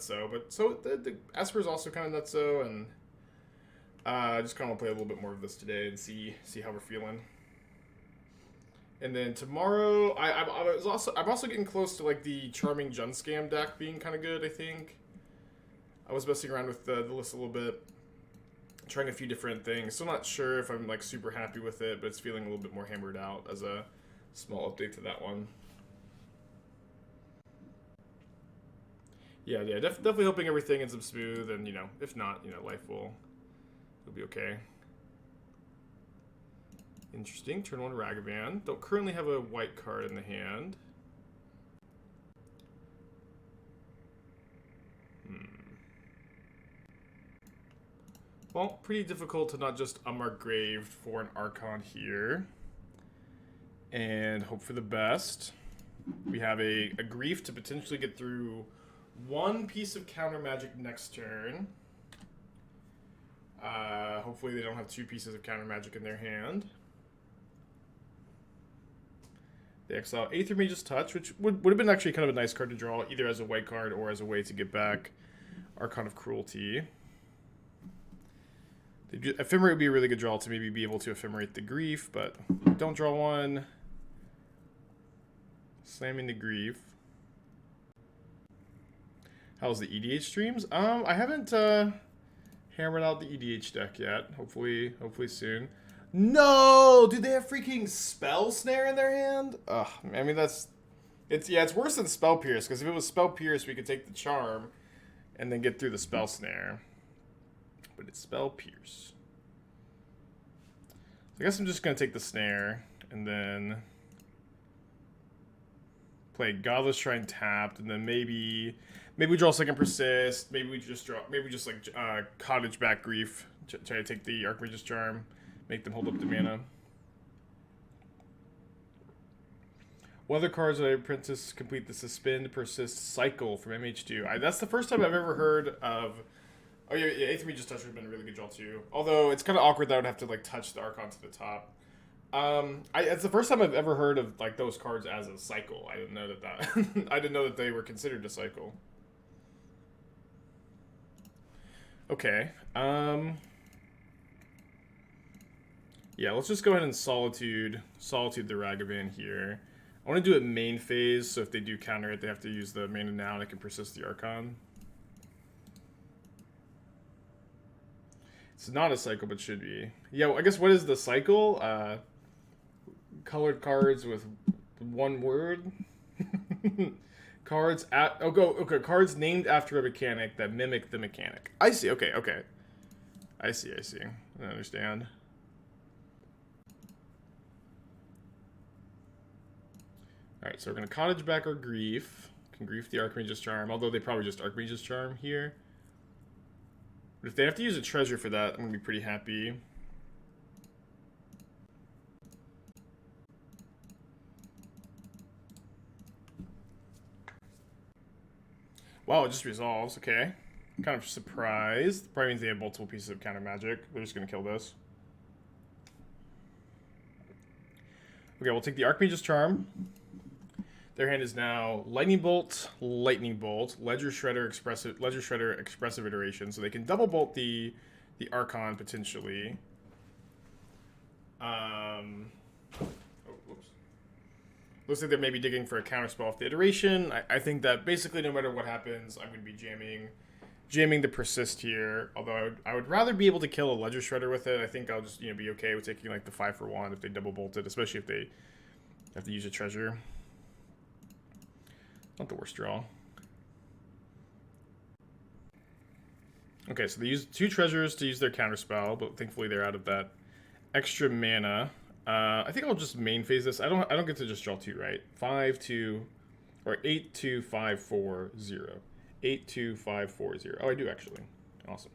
nutso, but so the Esper is also kind of nutso, and I just kind of want to play a little bit more of this today and see how we're feeling. And then tomorrow, I'm also getting close to like the Charming Jun Scam deck being kind of good. I think I was messing around with the list a little bit, trying a few different things. Still not sure if I'm like super happy with it, but it's feeling a little bit more hammered out as a small update to that one. Yeah, definitely hoping everything ends up smooth, and if not, life will be okay. Interesting. Turn 1 Ragavan. Don't currently have a white card in the hand. Well, pretty difficult to not just Unmarked Grave for an Archon here. And hope for the best. We have a Grief to potentially get through one piece of counter magic next turn. Hopefully they don't have 2 pieces of counter magic in their hand. They exile Aethermage's Touch, which would have been actually kind of a nice card to draw, either as a white card or as a way to get back Archon of Cruelty. Ephemerate would be a really good draw to maybe be able to Ephemerate the Grief, but don't draw one. Slamming the Grief. How's the EDH streams? I haven't hammered out the EDH deck yet. Hopefully soon. No! Dude, they have freaking Spell Snare in their hand? Ugh, I mean, it's worse than Spell Pierce, because if it was Spell Pierce, we could take the Charm and then get through the Spell Snare. But it's Spell Pierce. So I guess I'm just going to take the Snare, and then play Godless Shrine tapped, and then maybe we draw second Persist, maybe we just like Cottage back Grief, try to take the Archmage's Charm. Make them hold up the mana. What other cards would Apprentice complete the Suspend Persist cycle from MH2? That's the first time I've ever heard of. Oh yeah, Aethermage's Touch would have been a really good draw too. Although it's kind of awkward that I would have to like touch the Archon to the top. It's the first time I've ever heard of like those cards as a cycle. I didn't know that. I didn't know that they were considered a cycle. Okay. Yeah, let's just go ahead and Solitude the Ragavan here. I want to do it main phase, so if they do counter it, they have to use the mana now, and I can Persist the Archon. It's not a cycle, but should be. Yeah, well, I guess what is the cycle? Colored cards with one word? Cards cards named after a mechanic that mimic the mechanic. I see, okay. I see. I understand. Alright, so we're going to Cottage back our Grief. Can Grief the Archmage's Charm, although they probably just Archmage's Charm here. But if they have to use a treasure for that, I'm going to be pretty happy. Wow, it just resolves. Okay. Kind of surprised. Probably means they have multiple pieces of counter magic. They're just going to kill this. Okay, we'll take the Archmage's Charm. Their hand is now Lightning Bolt, Ledger Shredder, Expressive Iteration, so they can double bolt the Archon potentially. Whoops. Looks like they're maybe digging for a counterspell off the Iteration. I think that basically no matter what happens, I'm going to be jamming the Persist here. Although I would rather be able to kill a Ledger Shredder with it. I think I'll just be okay with taking like the 5-for-1 if they double bolt it, especially if they have to use a treasure. Not the worst draw. Okay, so they use 2 treasures to use their counterspell, but thankfully they're out of that extra mana. I think I'll just main phase this. I don't get to just draw 2, right? 5-2 or 8-2-5-4-0. 8-2-5-4-0. Oh, I do actually. Awesome.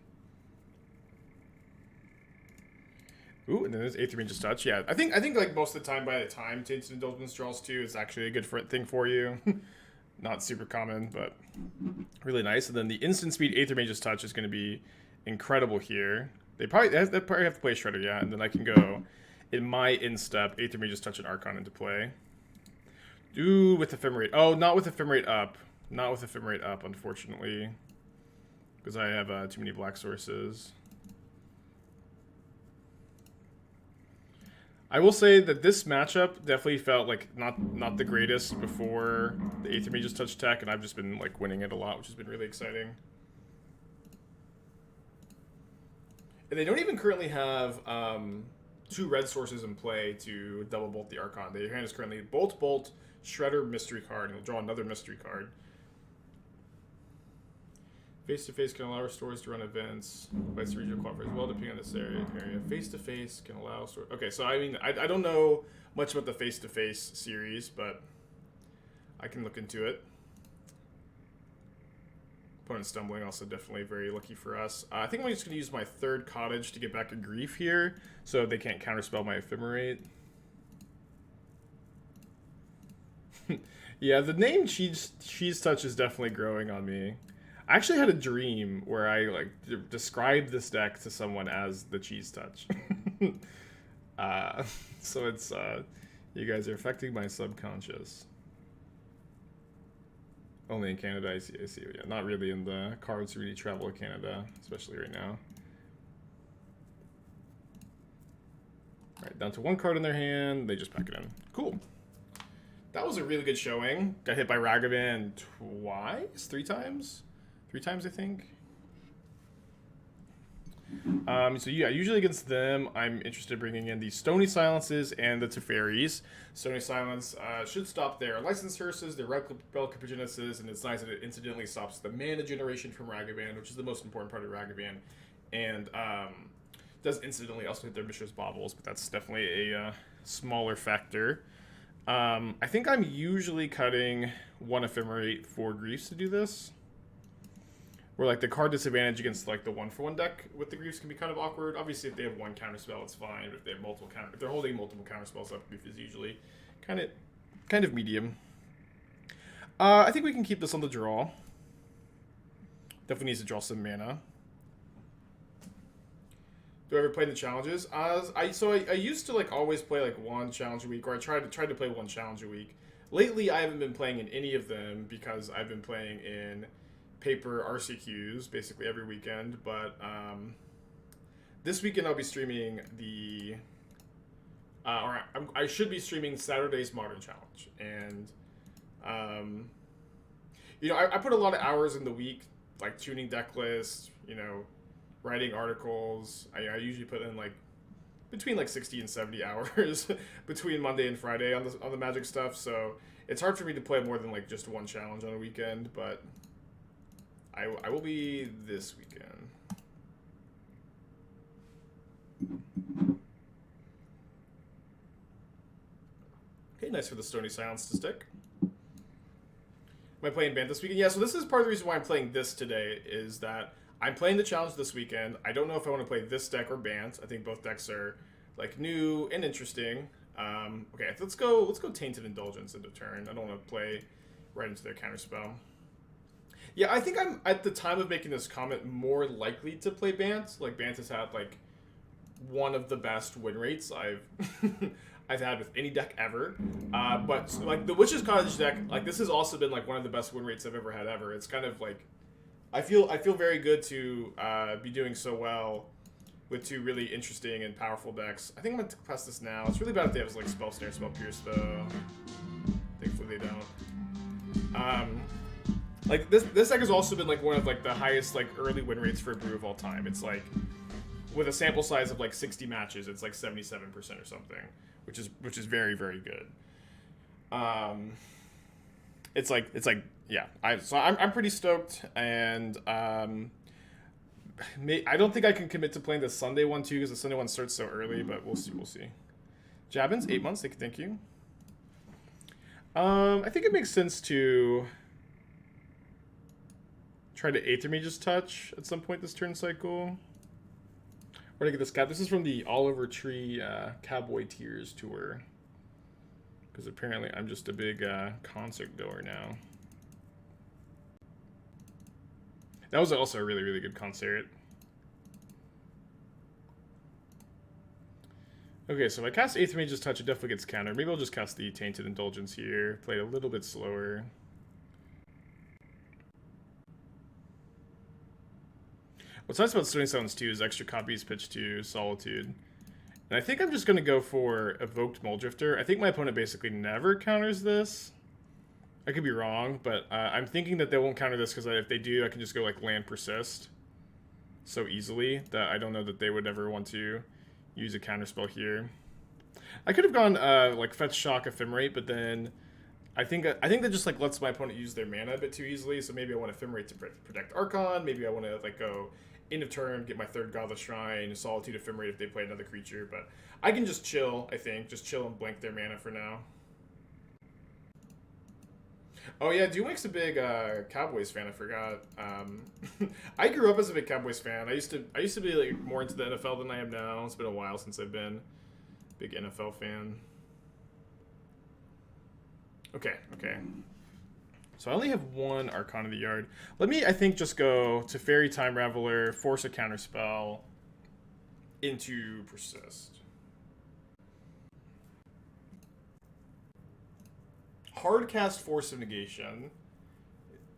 Ooh, and then there's Aethermage's Touch. Yeah, I think like most of the time, by the time Tainted Indulgence draws 2, it's actually a good thing for you. Not super common, but really nice. And then the instant speed Aethermage's Touch is going to be incredible here. They probably have to play Shredder, yeah, and then I can go in my instep Aethermage's Touch and Archon into play. Ooh, with Ephemerate. Oh, not with Ephemerate up. Not with Ephemerate up, unfortunately. because I have too many black sources. I will say that this matchup definitely felt like not the greatest before the Aethermage's touch tech, and I've just been like winning it a lot, which has been really exciting. And they don't even currently have 2 red sources in play to double bolt the Archon. Their hand is currently bolt, Shredder, mystery card, and they'll draw another mystery card. Face-to-face can allow restores to run events. Bites the regional qualifier as well, depending on this area. Face-to-face can allow... Okay, so I mean, I don't know much about the face-to-face series, but I can look into it. Opponent stumbling, also definitely very lucky for us. I think I'm just going to use my 3rd Cottage to get back a Grief here, so they can't counterspell my Ephemerate. Yeah, the name Cheese Touch is definitely growing on me. I actually had a dream where I like described this deck to someone as the Cheese Touch. So it's you guys are affecting my subconscious. Only in Canada, I see. Yeah, not really in the cards who really travel to Canada, especially right now. All right, down to 1 card in their hand. They just pack it in. Cool. That was a really good showing. Got hit by Ragavan twice? 3 times? 3 times, I think. So yeah, usually against them, I'm interested in bringing in the Stony Silences and the Teferis. Stony Silence should stop their Licensed Hearses, their Relic Capigenesis, and it's nice that it incidentally stops the mana generation from Ragavan, which is the most important part of Ragavan. And does incidentally also hit their Mishra's Baubles, but that's definitely a smaller factor. I think I'm usually cutting 1 Ephemerate 4 Griefs to do this. Where like the card disadvantage against like the 1-for-1 deck with the Griefs can be kind of awkward. Obviously, if they have 1 counterspell, it's fine. But if they have if they're holding multiple counterspells, up Grief is usually kind of medium. I think we can keep this on the draw. Definitely needs to draw some mana. Do I ever play in the challenges? I used to like always play like 1 challenge a week, or I tried to play 1 challenge a week. Lately, I haven't been playing in any of them because I've been playing in paper RCQs basically every weekend. But this weekend I'll be streaming the, I should be streaming Saturday's Modern Challenge, and you know, I put a lot of hours in the week, like tuning deck lists, you know, writing articles. I usually put in like between like 60 and 70 hours between Monday and Friday on the Magic stuff. So it's hard for me to play more than like just 1 challenge on a weekend, but I will be this weekend. Okay, nice for the Stony Silence to stick. Am I playing Bant this weekend? Yeah, so this is part of the reason why I'm playing this today, is that I'm playing the challenge this weekend. I don't know if I want to play this deck or Bant. I think both decks are like new and interesting. Okay, let's go Tainted Indulgence into turn. I don't want to play right into their counterspell. Yeah, I think I'm, at the time of making this comment, more likely to play Bant. Like, Bant has had, like, one of the best win rates I've had with any deck ever. But, like, the Witch's Cottage deck, like, this has also been, like, one of the best win rates I've ever had ever. It's kind of, like, I feel very good to be doing so well with 2 really interesting and powerful decks. I think I'm going to pass this now. It's really bad if they have, like, Spell Snare, Spell Pierce, though. Thankfully they don't. Like, this deck has also been, like, one of, like, the highest, like, early win rates for a brew of all time. It's, like, with a sample size of, like, 60 matches, it's, like, 77% or something, which is very, very good. It's like, yeah. I'm pretty stoked, and, I don't think I can commit to playing the Sunday one, too, because the Sunday one starts so early, but we'll see. Jabbins, 8 months, thank you. I think it makes sense to try to Aethermage's Touch at some point this turn cycle. Where did I get this cap? This is from the Oliver Tree Cowboy Tears tour. Because apparently I'm just a big concert goer now. That was also a really, really good concert. Okay, so if I cast Aethermage's Touch, it definitely gets countered. Maybe I'll just cast the Tainted Indulgence here. Play it a little bit slower. What's nice about Stony Silence too is extra copies pitch to Solitude. And I think I'm just going to go for Evoked Mulldrifter. I think my opponent basically never counters this. I could be wrong, but I'm thinking that they won't counter this because if they do, I can just go like land Persist so easily that I don't know that they would ever want to use a counterspell here. I could have gone like Fetch Shock Ephemerate, but then I think that just like lets my opponent use their mana a bit too easily. So maybe I want Ephemerate to protect Archon. Maybe I want to like go end of turn, get my third Godless Shrine, Solitude Ephemerate if they play another creature. But I can just chill, I think. Just chill and blank their mana for now. Oh yeah, Doomwake's a big Cowboys fan, I forgot. I grew up as a big Cowboys fan. I used to be like more into the NFL than I am now. It's been a while since I've been a big NFL fan. Okay. So I only have one Archon of the Yard. Let me, I think, just go to Teferi, Time Raveler, force a counterspell into Persist. Hard cast Force of Negation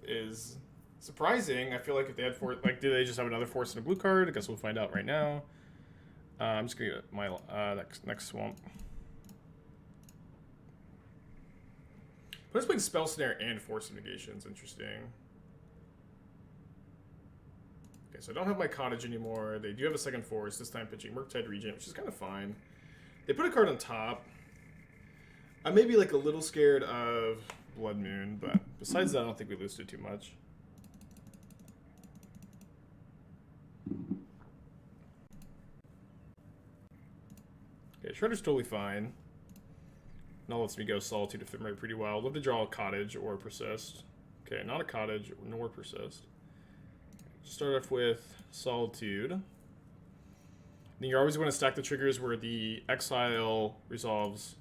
is surprising. I feel like if they had force, like, do they just have another force in a blue card? I guess we'll find out right now. I'm just gonna get my next swamp. But it's playing Spell Snare and Force of Negation. It's interesting. Okay, so I don't have my Cottage anymore. They do have a second force, this time pitching Murktide Regent, which is kind of fine. They put a card on top. I may be like a little scared of Blood Moon, but besides that, I don't think we lose to too much. Okay, Shredder's totally fine. Now lets me go Solitude Ephemerate pretty well. Love to draw a Cottage or Persist. Okay, not a Cottage nor Persist. Start off with Solitude. Then you're always going to stack the triggers where the Exile resolves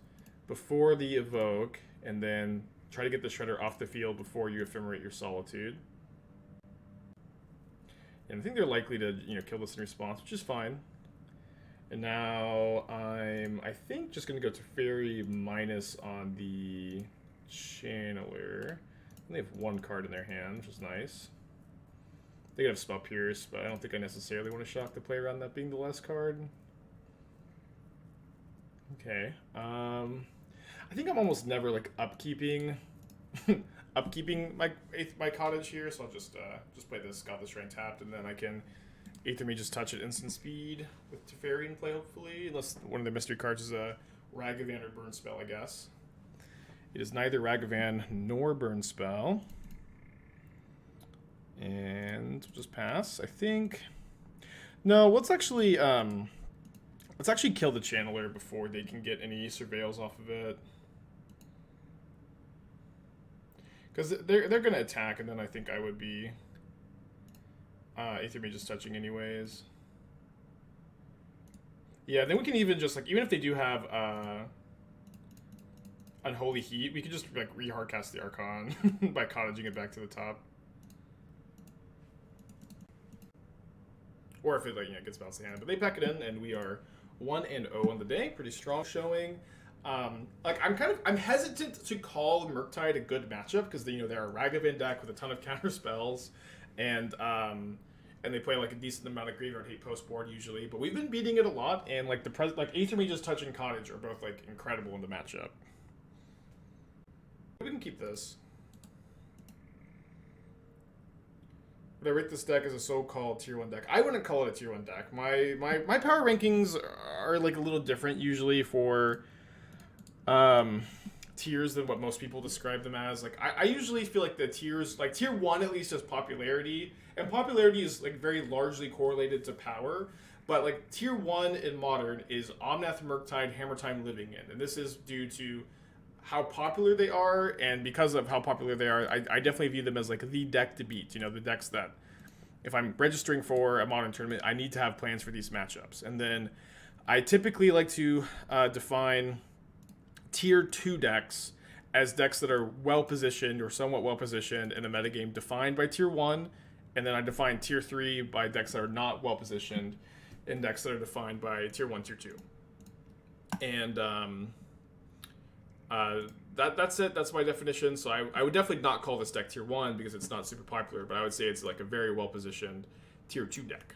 before the Evoke, and then try to get the Shredder off the field before you Ephemerate your Solitude. And I think they're likely to, kill this in response, which is fine. And now I'm, I think, just going to go to Teferi minus on the Channeler. They have one card in their hand, which is nice. They could have Spell Pierce, but I don't think I necessarily want to shock the player on that being the last card. Okay. I think I'm almost never like upkeeping my Cottage here, so I'll just play this Godless Shrine tapped, and then I can Aethermage just touch at instant speed with Teferi in play, hopefully, unless one of the mystery cards is a Ragavan or Burn Spell, I guess. It is neither Ragavan nor Burn Spell. And we'll just pass, I think. No, let's actually kill the Channeler before they can get any surveils off of it. Because they're going to attack, and then I think I would be Aethermage just touching anyways. Yeah, then we can even just, like, even if they do have Unholy Heat, we can just, like, re-hardcast the Archon by cottaging it back to the top. Or if it, like, gets bounced in hand. But they pack it in, and we are 1-0 on the day. Pretty strong showing. Like, I'm hesitant to call Murktide a good matchup because they're a Ragavan deck with a ton of counter spells, and they play like a decent amount of graveyard hate post board usually. But we've been beating it a lot, and like Aethermage's Touch and Cottage are both like incredible in the matchup. We can keep this. Would I rate this deck as a so-called tier 1 deck? I wouldn't call it a tier 1 deck. My power rankings are like a little different usually for tiers than what most people describe them as. Like I usually feel like the tiers, like tier 1 at least, has popularity, and popularity is like very largely correlated to power. But like tier 1 in Modern is Omnath, Murktide, Hammertime, Living End, and this is due to how popular they are, and because of how popular they are, I definitely view them as like the deck to beat. The decks that if I'm registering for a Modern tournament, I need to have plans for these matchups. And then I typically like to define tier 2 decks as decks that are well positioned or somewhat well positioned in a metagame defined by tier 1, and then I define tier 3 by decks that are not well positioned in decks that are defined by tier 1, tier 2. And that's it. That's my definition. So I would definitely not call this deck tier 1 because it's not super popular, but I would say it's like a very well positioned tier 2 deck.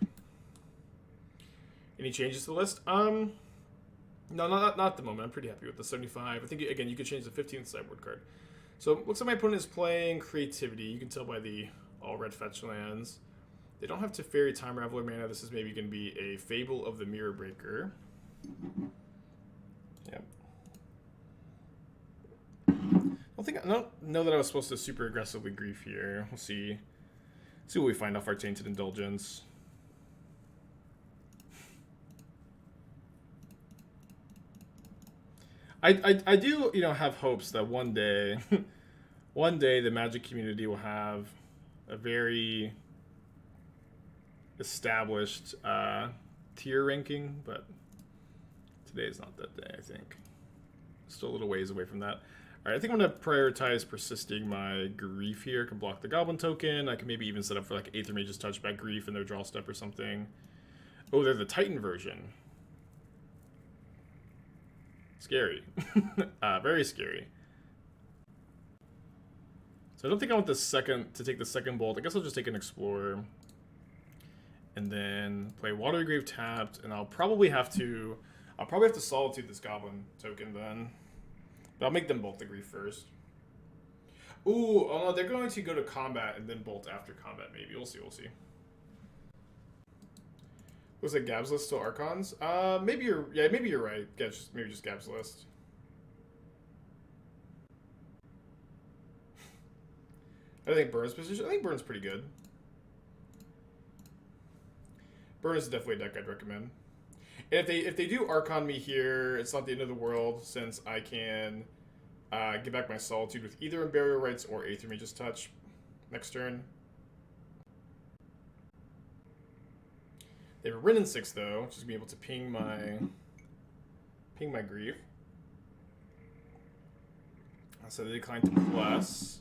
Any changes to the list? No, not at the moment. I'm pretty happy with the 75. I think again you could change the 15th sideboard card. So looks like my opponent is playing Creativity. You can tell by the all red fetch lands. They don't have Teferi, Time Raveler mana. This is maybe going to be a Fable of the Mirror Breaker. Yep. I don't know that I was supposed to super aggressively grief here. We'll see. See what we find off our Tainted Indulgence. I do, you know, have hopes that one day the Magic community will have a very established tier ranking, but today is not that day, I think. Still a little ways away from that. Alright, I think I'm going to prioritize persisting my grief here. I can block the Goblin token. I can maybe even set up for like Aethermage's Touchback Grief in their draw step or something. Oh, they're the Titan version. Scary. Very scary. So I don't think I want to take the second bolt. I guess I'll just take an Explorer. And then play Watery Grave tapped, and I'll probably have to Solitude this Goblin token then. But I'll make them bolt the grief first. Ooh, oh no, they're going to go to combat and then bolt after combat, maybe. We'll see. Was it Gab's list still Archons? Maybe you're right. Maybe just Gab's list. I think Burn's position. I think Burn's pretty good. Burn is definitely a deck I'd recommend. And if they do Archon me here, it's not the end of the world, since I can get back my Solitude with either Unburial Rites or Aethermage's Touch next turn. They have a Wrenn and 6 though, which is gonna be able to ping my grief. So they decline to plus.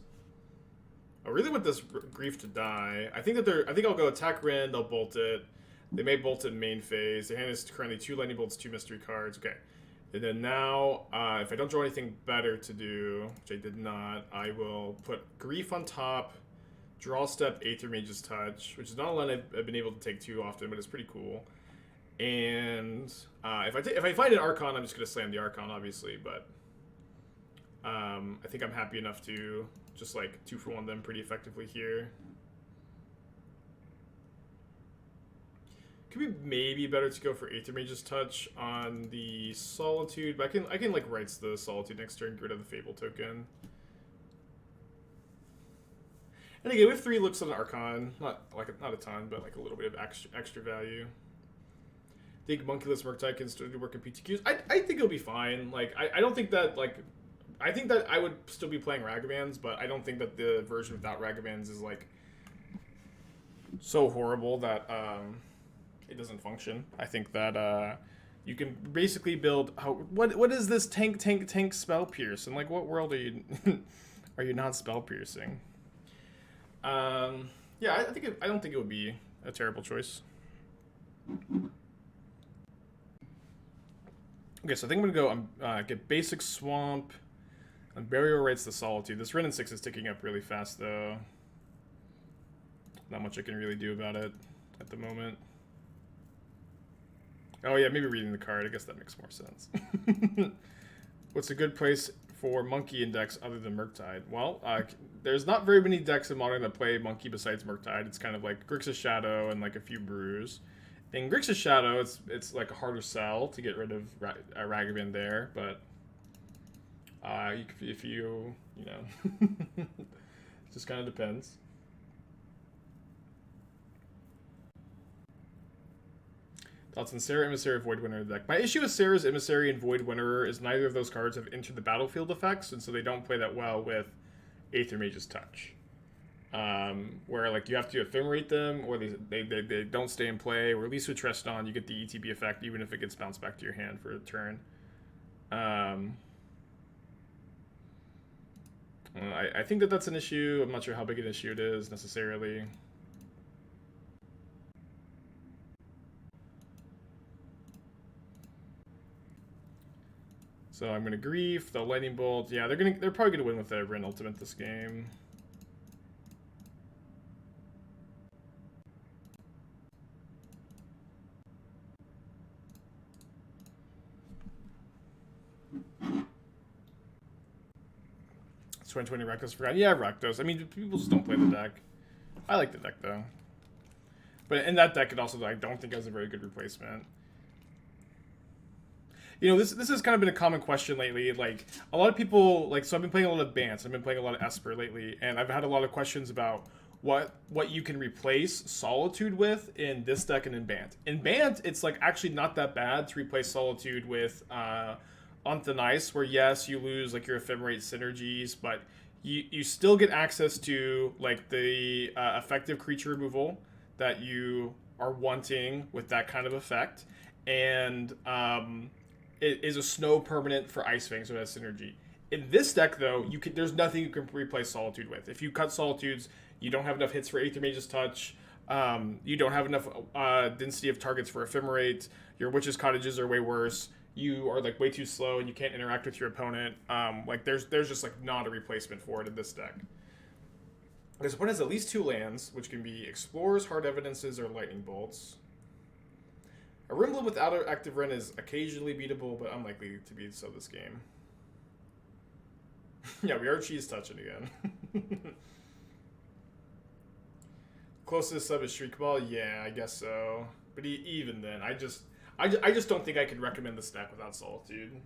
I really want this grief to die. I think I'll go attack Wrenn, they'll bolt it. They may bolt it in main phase. The hand is currently 2 lightning bolts, 2 mystery cards. Okay. And then now, if I don't draw anything better to do, which I did not, I will put grief on top, draw step, Aethermage's Touch, which is not a line I've been able to take too often, but it's pretty cool. And if I find an Archon, I'm just going to slam the Archon, obviously, but I think I'm happy enough to just like 2-for-1 them pretty effectively here. Could be maybe better to go for Aethermage's Touch on the Solitude, but I can like Rites the Solitude next turn, get rid of the Fable token. And again, we have 3 looks on Archon, not a ton, but like a little bit of extra value. I think Monkeyless Murktide can still do work in PTQs. I think it'll be fine. Like I don't think that like I think that I would still be playing Ragavans, but I don't think that the version without Ragavans is like so horrible that it doesn't function. I think that you can basically build what is this tank spell pierce, and like what world are you are you not spell piercing? Yeah, I don't think it would be a terrible choice. Okay, so I think I'm gonna go get basic swamp, Unburial Rites the Solitude. This Wrenn and 6 is ticking up really fast though. Not much I can really do about it at the moment. Oh yeah, maybe reading the card. I guess that makes more sense. What's a good place for Monkey Index other than Murktide? Well, there's not very many decks in Modern that play Monkey besides Murktide. It's kind of like Grixis Shadow and like a few brews. In Grixis Shadow, it's like a harder sell to get rid of Ragavan there, but if you know, it just kind of depends. Thoughts on Serra, Emissary, Void Winner deck. My issue with Serra's Emissary and Void Winner is neither of those cards have entered the battlefield effects, and so they don't play that well with Aethermage's Touch. Where like you have to ephemerate them, or they don't stay in play, or at least with Terastodon you get the ETB effect even if it gets bounced back to your hand for a turn. I think that's an issue. I'm not sure how big an issue it is necessarily. So I'm gonna Grief, the Lightning Bolt. Yeah, they're probably gonna win with the Ren Ultimate this game. It's 2020 Rakdos forgot. Yeah, Rakdos. I mean, people just don't play the deck. I like the deck though. But in that deck, it also I don't think has a very good replacement. You know, this has kind of been a common question lately. Like, a lot of people, like, so I've been playing a lot of Bant. I've been playing a lot of Esper lately, and I've had a lot of questions about what you can replace Solitude with in this deck and in Bant. In Bant, it's, like, actually not that bad to replace Solitude with On Thin Ice, where, yes, you lose, like, your Ephemerate synergies, but you still get access to, like, the effective creature removal that you are wanting with that kind of effect, and it is a snow permanent for Ice Fang, so it has synergy. In this deck, though, there's nothing you can replace Solitude with. If you cut Solitudes, you don't have enough hits for Aethermage's Touch. You don't have enough density of targets for Ephemerate. Your Witch's Cottages are way worse. You are like way too slow, and you can't interact with your opponent. Like there's just like not a replacement for it in this deck. This opponent has at least 2 lands, which can be Explorers, Hard Evidences, or Lightning Bolts. A Rimblem without an active Ren is occasionally beatable, but unlikely to be so this game. Yeah, we are cheese touching again. Closest sub is Shriekball? Yeah, I guess so. But even then, I just don't think I could recommend this deck without Solitude.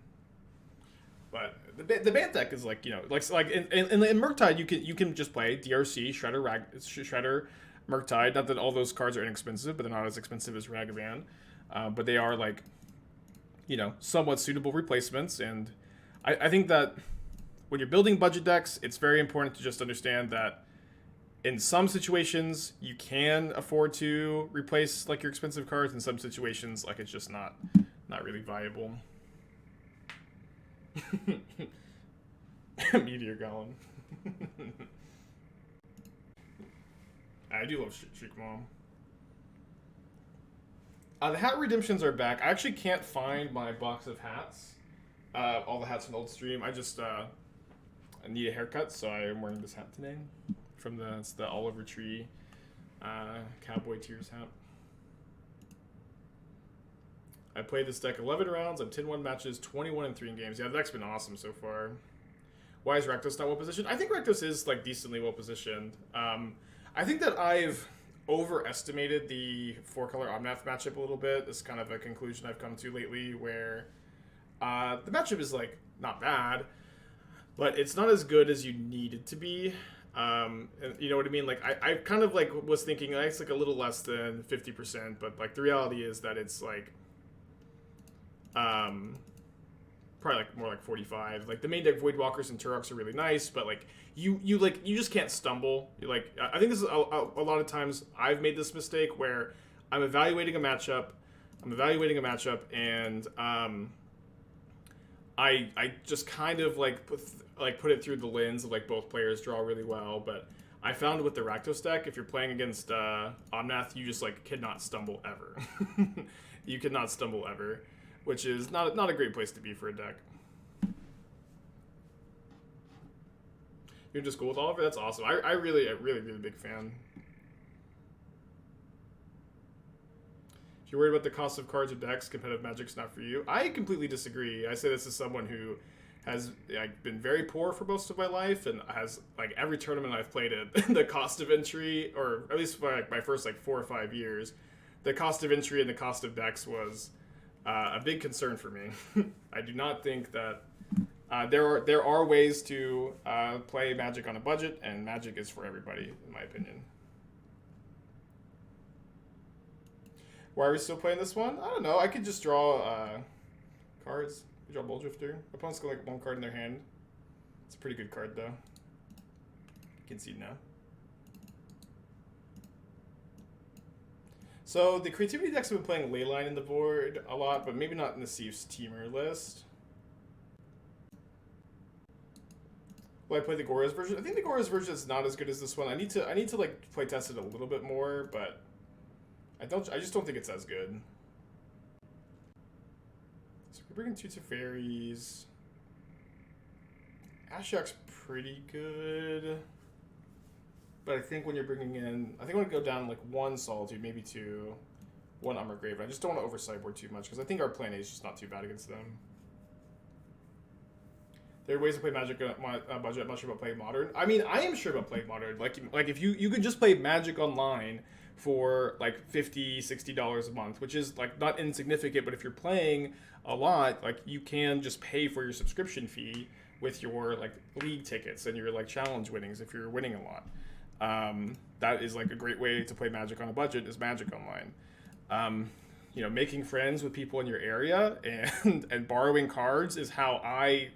But the Bant deck is like, you know, like in Murktide you can just play DRC, Shredder, Murktide. Not that all those cards are inexpensive, but they're not as expensive as Ragavan. But they are, like, you know, somewhat suitable replacements. And I think that when you're building budget decks, it's very important to just understand that in some situations you can afford to replace, like, your expensive cards. In some situations, like, it's just not really viable. Meteor Golem. I do love Shriek Mom. The hat redemptions are back. I actually can't find my box of hats. All the hats from the old stream. I just I need a haircut, so I am wearing this hat today. It's the Oliver Tree Cowboy Tears hat. I played this deck 11 rounds. I'm 10-1 matches, 21-3 in games. Yeah, the deck's been awesome so far. Why is Rakdos not well positioned? I think Rakdos is, like, decently well positioned. I think that I've overestimated the 4-color Omnath matchup a little bit. This is kind of a conclusion I've come to lately, where the matchup is, like, not bad, but it's not as good as you need it to be. And you know what I mean? Like, I kind of, like, was thinking it's, like, a little less than 50%, but, like, the reality is that it's, like, probably like more like 45. Like the main deck Voidwalkers and Turoks are really nice, but like you just can't stumble. You're like, I think this is a lot of times I've made this mistake where I'm evaluating a matchup, and I just kind of like put it through the lens of like both players draw really well. But I found with the Rakdos deck, if you're playing against Omnath, you just like cannot stumble ever. You cannot stumble ever, which is not a great place to be for a deck. You're just cool with Oliver? That's awesome. I really big fan. If you're worried about the cost of cards or decks, competitive Magic's not for you. I completely disagree. I say this as someone who has been very poor for most of my life, and has like every tournament I've played it, the cost of entry, or at least for like my first like 4 or 5 years, the cost of entry and the cost of decks was a big concern for me. I do not think that there are ways to play Magic on a budget, and Magic is for everybody, in my opinion. Why are we still playing this one? I don't know. I could just draw cards. Draw Mulldrifter. Opponent's got like 1 card in their hand. It's a pretty good card, though. You can see now. So the creativity decks have been playing Leyline in the board a lot, but maybe not in the Thieves teamer list. Will I play the Gora's version? I think the Gora's version is not as good as this one. I need to like play test it a little bit more, but I just don't think it's as good. So we're bringing 2 Teferis. Ashiok's pretty good. But I think when you're bringing in... I think I want to go down like one Solitude, maybe two. One Unmarked Grave. I just don't want to over sideboard too much, because I think our plan A is just not too bad against them. There are ways to play Magic on my budget. I'm not sure about playing Modern. I mean, I am sure about playing Modern. Like if you could just play Magic online for like $50, $60 a month, which is like not insignificant, but if you're playing a lot, like you can just pay for your subscription fee with your like league tickets and your like challenge winnings if you're winning a lot. That is like a great way to play Magic on a budget, is Magic Online. You know, making friends with people in your area and borrowing cards is how I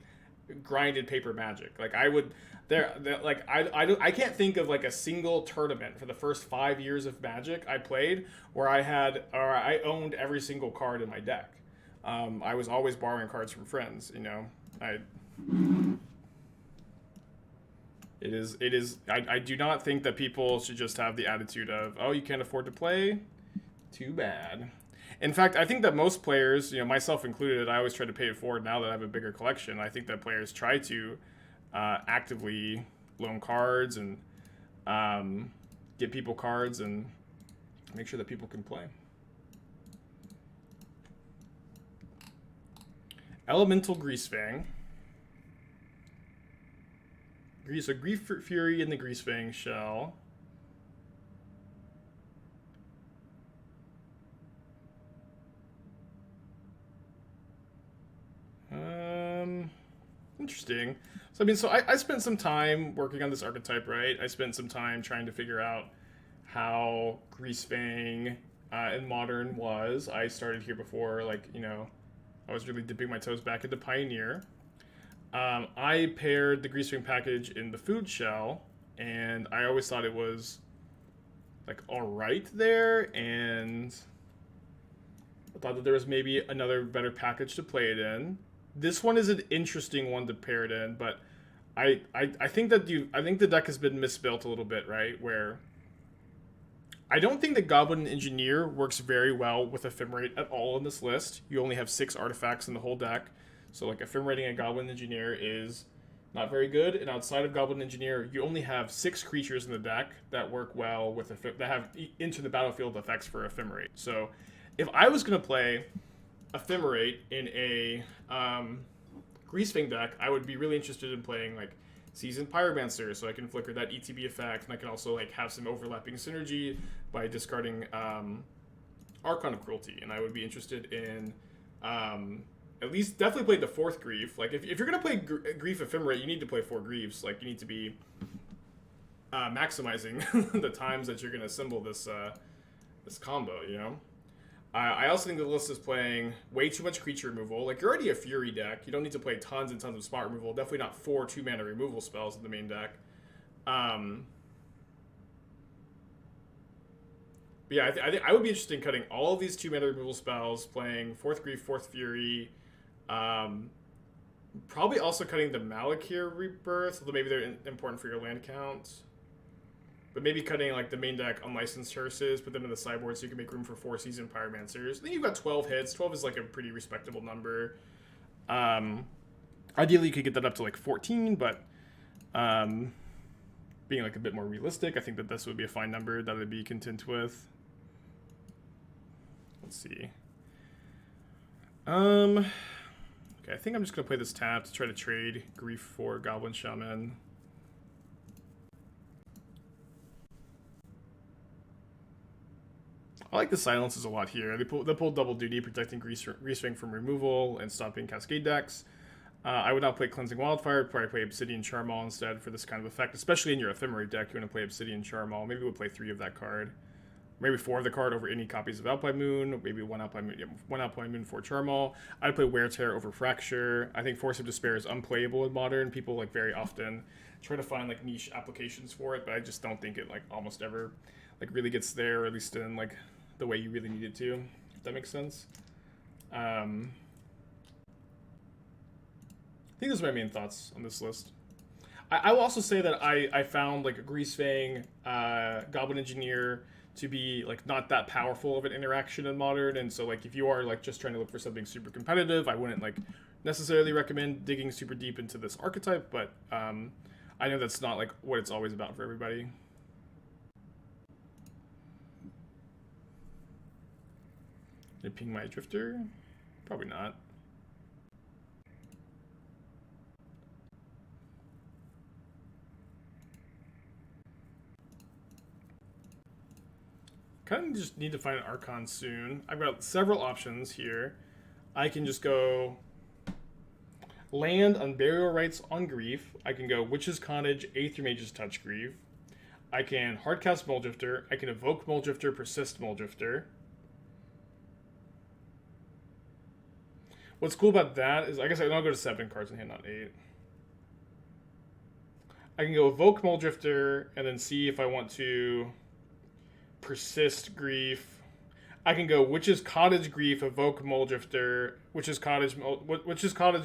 grinded paper Magic. Like I would I can't think of like a single tournament for the first 5 years of Magic I played where I owned every single card in my deck. I was always borrowing cards from friends, you know. I do not think that people should just have the attitude of, oh, you can't afford to play? Too bad. In fact, I think that most players, you know, myself included, I always try to pay it forward now that I have a bigger collection. I think that players try to actively loan cards and get people cards and make sure that people can play. Elemental Greasefang. So Grief Fury in the Greasefang shell. Interesting. So I mean, I spent some time working on this archetype, right? I spent some time trying to figure out how Greasefang in Modern was. I started here before, like, you know, I was really dipping my toes back into Pioneer. I paired the Greasefang package in the food shell, and I always thought it was like alright there, and I thought that there was maybe another better package to play it in. This one is an interesting one to pair it in, but I think the deck has been misbuilt a little bit, right? Where I don't think that Goblin Engineer works very well with Ephemerate at all in this list. You only have 6 artifacts in the whole deck, so like Ephemerating a Goblin Engineer is not very good. And outside of Goblin Engineer, you only have 6 creatures in the deck that work well with that have into the battlefield effects for Ephemerate. So if I was gonna play Ephemerate in a Greasefang deck, I would be really interested in playing like Seasoned Pyromancer, so I can flicker that ETB effect, and I can also like have some overlapping synergy by discarding Archon of Cruelty, and I would be interested in at least definitely play the 4th Grief. Like if you're gonna play Grief Ephemerate, you need to play 4 Griefs. Like you need to be maximizing the times that you're gonna assemble this combo, you know. I also think the list is playing way too much creature removal. Like, you're already a Fury deck. You don't need to play tons and tons of spot removal. Definitely not 4 2-mana removal spells in the main deck. But yeah, I think I would be interested in cutting all of these 2-mana removal spells, playing 4th Grief, 4th Fury. Probably also cutting the Malakir Rebirth, although maybe they're important for your land count. But maybe cutting like the main deck unlicensed Curses, put them in the sideboard so you can make room for 4 Seasoned Pyromancers. Then you've got 12 hits. 12 is like a pretty respectable number. Ideally, you could get that up to like 14, but being like a bit more realistic, I think that this would be a fine number that I'd be content with. Let's see. Okay, I think I'm just gonna play this tap to try to trade Grief for Goblin Shaman. I like the silences a lot here. They pull double duty, protecting Greasefang from removal and stopping Cascade decks. I would not play Cleansing Wildfire. I'd probably play Obsidian Charmal instead for this kind of effect, especially in your Ephemerate deck. You want to play Obsidian Charmal. Maybe we'll play 3 of that card. Maybe 4 of the card over any copies of Alpine Moon. Maybe 1 Alpine Moon, 1 Alpine Moon, 4 Charmal. I'd play Wear Tear over Fracture. I think Force of Despair is unplayable in Modern. People like very often try to find like niche applications for it, but I just don't think it like almost ever like really gets there, or at least in like the way you really need it to, if that makes sense. I think those are my main thoughts on this list. I will also say that I found like a Greasefang, Goblin Engineer to be like not that powerful of an interaction in Modern. And so like if you are like just trying to look for something super competitive, I wouldn't like necessarily recommend digging super deep into this archetype, but I know that's not like what it's always about for everybody. Did I ping my Drifter? Probably not. Kind of just need to find an Archon soon. I've got several options here. I can just go land Unburial Rites on Grief. I can go Witch's Cottage, Aethermage's Touch Grief. I can hardcast Mulldrifter. I can evoke Mulldrifter, persist Mulldrifter. What's cool about that is, I guess I'll go to 7 cards in hand, not 8. I can go evoke Mulldrifter and then see if I want to persist Grief. I can go Witch's Cottage Grief, evoke Mulldrifter, Witch's Cottage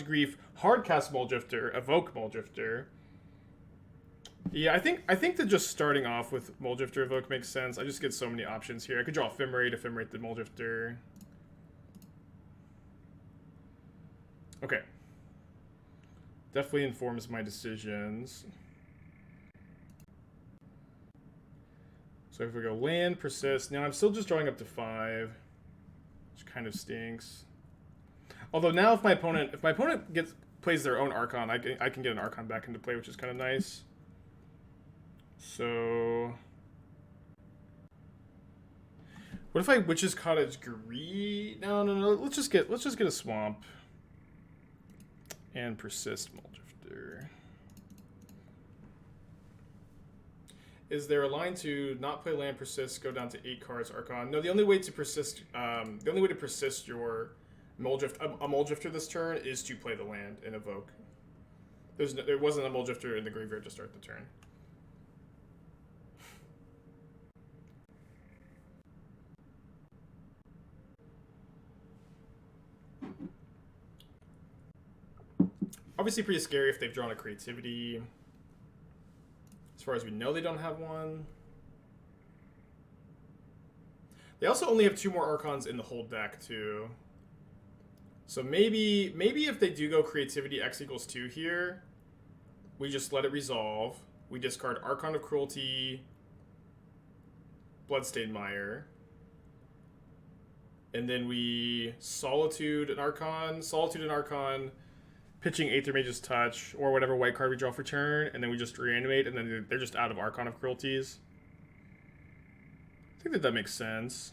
Grief, hardcast Mulldrifter, evoke Mulldrifter. Yeah, I think that just starting off with Mulldrifter evoke makes sense. I just get so many options here. I could draw Ephemerate the Mulldrifter. Okay. Definitely informs my decisions. So if we go land, persist. Now I'm still just drawing up to 5, which kind of stinks. Although now if my opponent plays their own Archon, I can get an Archon back into play, which is kind of nice. So what if I Witch's Cottage Greed? No. Let's just get a Swamp and persist Mulldrifter. Is there a line to not play land, persist, go down to 8 cards, Archon? No, the only way to persist your Mulldrifter this turn is to play the land and evoke. There wasn't a Mulldrifter in the graveyard to start the turn. Obviously pretty scary if they've drawn a creativity. As far as we know, they don't have one. They also only have 2 more Archons in the whole deck, too. So maybe if they do go creativity X equals 2 here, we just let it resolve. We discard Archon of Cruelty, Bloodstained Mire. And then we Solitude and Archon, pitching Aethermage's Touch, or whatever white card we draw for turn, and then we just reanimate, and then they're just out of Archon of Cruelties. I think that makes sense.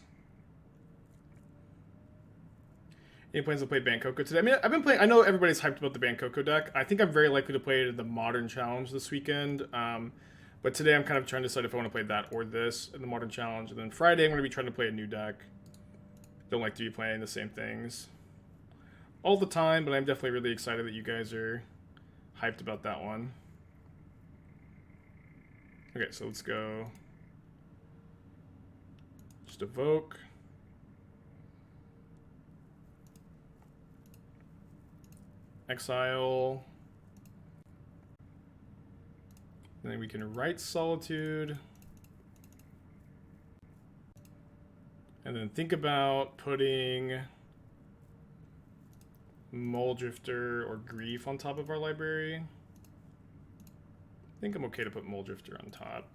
Any plans to play Bankoko today? I mean, I've been playing. I know everybody's hyped about the Bankoko deck. I think I'm very likely to play it in the Modern Challenge this weekend. But today I'm kind of trying to decide if I want to play that or this in the Modern Challenge. And then Friday I'm going to be trying to play a new deck. Don't like to be playing the same things all the time, but I'm definitely really excited that you guys are hyped about that one. Okay, so let's go. Just evoke. Exile. And then we can write Solitude. And then think about putting Mulldrifter or Grief on top of our library. I think I'm okay to put Mulldrifter on top.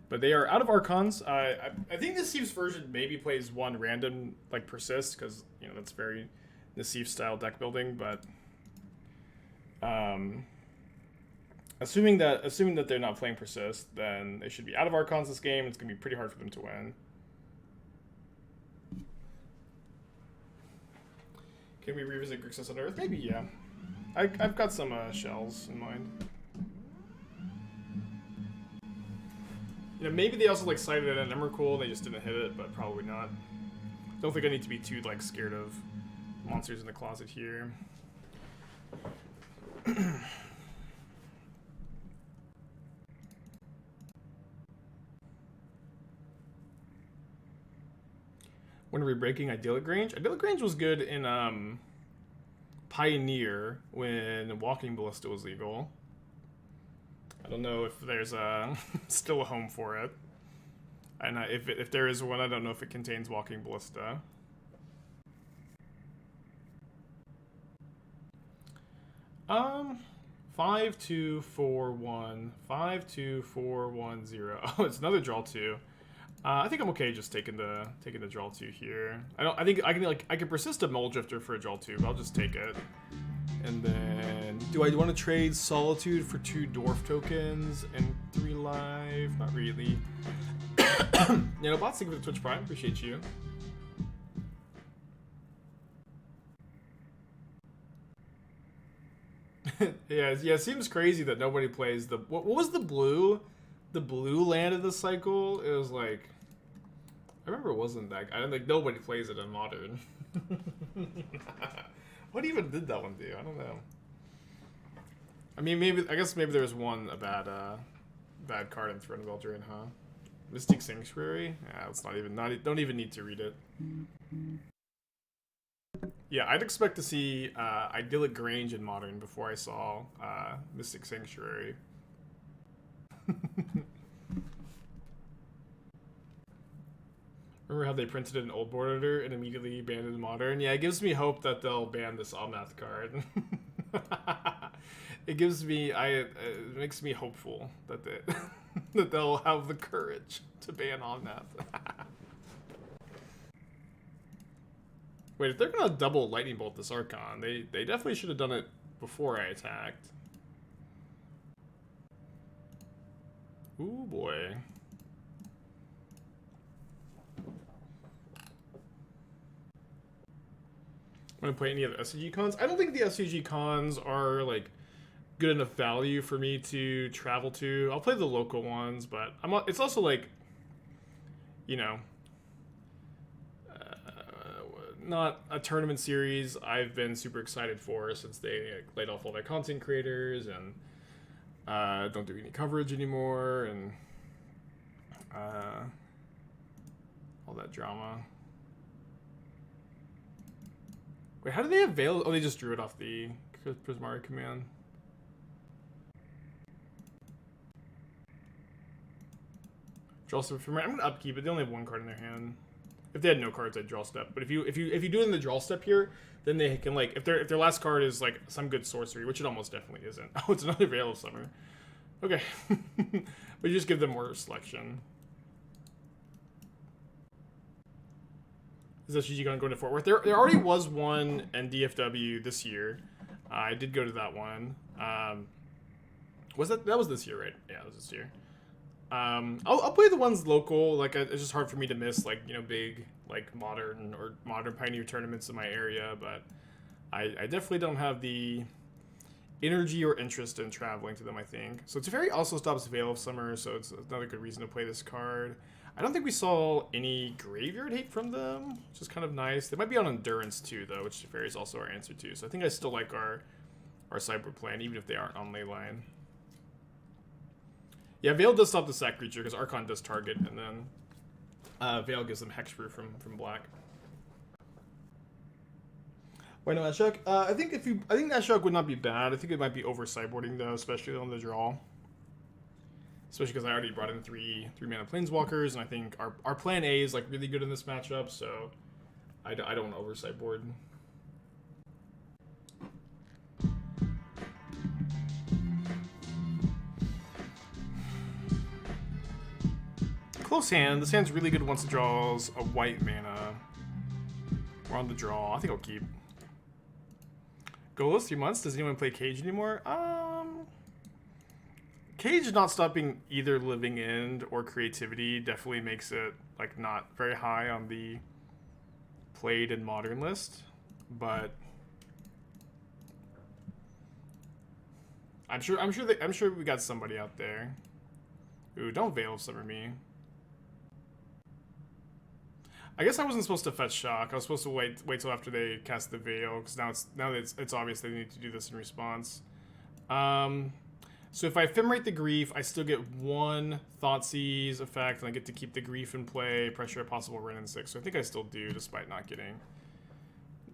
But they are out of Archons. I think Nassif's version maybe plays one random, like Persist, because you know that's very Nassif style deck building. But assuming that they're not playing Persist, then they should be out of Archons this game. It's gonna be pretty hard for them to win. Can we revisit Grixis on Earth? Maybe, yeah. I've got some shells in mind. You know, maybe they also like cited it at Emrakul and they just didn't hit it, but probably not. Don't think I need to be too like scared of monsters in the closet here. When are we breaking Idyllic Range? Idyllic Range was good in Pioneer when Walking Ballista was legal. don't know if there's still a home for it. And if there is one, I don't know if it contains Walking Ballista. Um, 5241 52410. Oh, it's another draw 2. I think I'm okay just taking the draw 2 here. I think I can persist a Mulldrifter for a draw 2, but I'll just take it. And then do I want to trade Solitude for 2 Dwarf tokens and 3 life? Not really. You know, bots, thank you for the Twitch Prime. Appreciate you. Yeah, it seems crazy that nobody plays the what was the blue land of the cycle? It was like I remember it wasn't that. I don't think nobody plays it in Modern. What even did that one do? I don't know. I mean, I guess maybe there was a bad card in Throne of Eldraine, huh? Mystic Sanctuary? Yeah, it's don't even need to read it. Yeah, I'd expect to see Idyllic Grange in Modern before I saw Mystic Sanctuary. Remember how they printed it in Old Board Editor and immediately banned it in Modern? Yeah, it gives me hope that they'll ban this Almath card. It makes me hopeful that that they'll have the courage to ban Almath. Wait, if they're gonna double Lightning Bolt this Archon, they definitely should have done it before I attacked. Ooh boy. Want to play any of the SCG cons? I don't think the SCG cons are like good enough value for me to travel to. I'll play the local ones, but it's also like, you know, not a tournament series I've been super excited for since they laid off all their content creators and don't do any coverage anymore and all that drama. Wait, how do they avail? Oh, they just drew it off the Prismatic command. Draw step for me. I'm gonna upkeep it. They only have 1 card in their hand. If they had no cards, I'd draw step. But if you do it in the draw step here, then they can like if their last card is like some good sorcery, which it almost definitely isn't. Oh, it's another Veil of Summer. Okay, but you just give them more selection. Is SGG gonna go into Fort Worth? There already was one in DFW this year. I did go to that one. Was that was this year, right? Yeah, it was this year. I'll play the ones local. Like it's just hard for me to miss like big like modern Pioneer tournaments in my area. But I definitely don't have the energy or interest in traveling to them. I think so. Teferi also stops Veil of Summer, so it's another good reason to play this card. I don't think we saw any graveyard hate from them, which is kind of nice. They might be on Endurance too, though, which Teferi is also our answer to. So I think I still like our sideboard plan, even if they aren't on Leyline. Yeah, Veil does stop the sack creature because Archon does target, and then Veil gives them hexproof from black. Why no Ashiok? I think Ashiok would not be bad. I think it might be over sideboarding though, especially on the draw. Especially because I already brought in three mana planeswalkers, and I think our plan A is like really good in this matchup, so I don't want to over sideboard. Close hand. This hand's really good once it draws a white mana. We're on the draw. I think I'll keep. Goalless 3 months. Does anyone play Cage anymore? Cage not stopping either Living End or Creativity definitely makes it like not very high on the played in Modern list, but I'm sure we got somebody out there. Ooh, don't Veil of Summer me. I guess I wasn't supposed to fetch Shock. I was supposed to wait till after they cast the Veil, because now it's obvious they need to do this in response. So if I Ephemerate the Grief, I still get 1 Thoughtseize effect, and I get to keep the Grief in play, pressure a possible Wrenn and 6. So I think I still do, despite not getting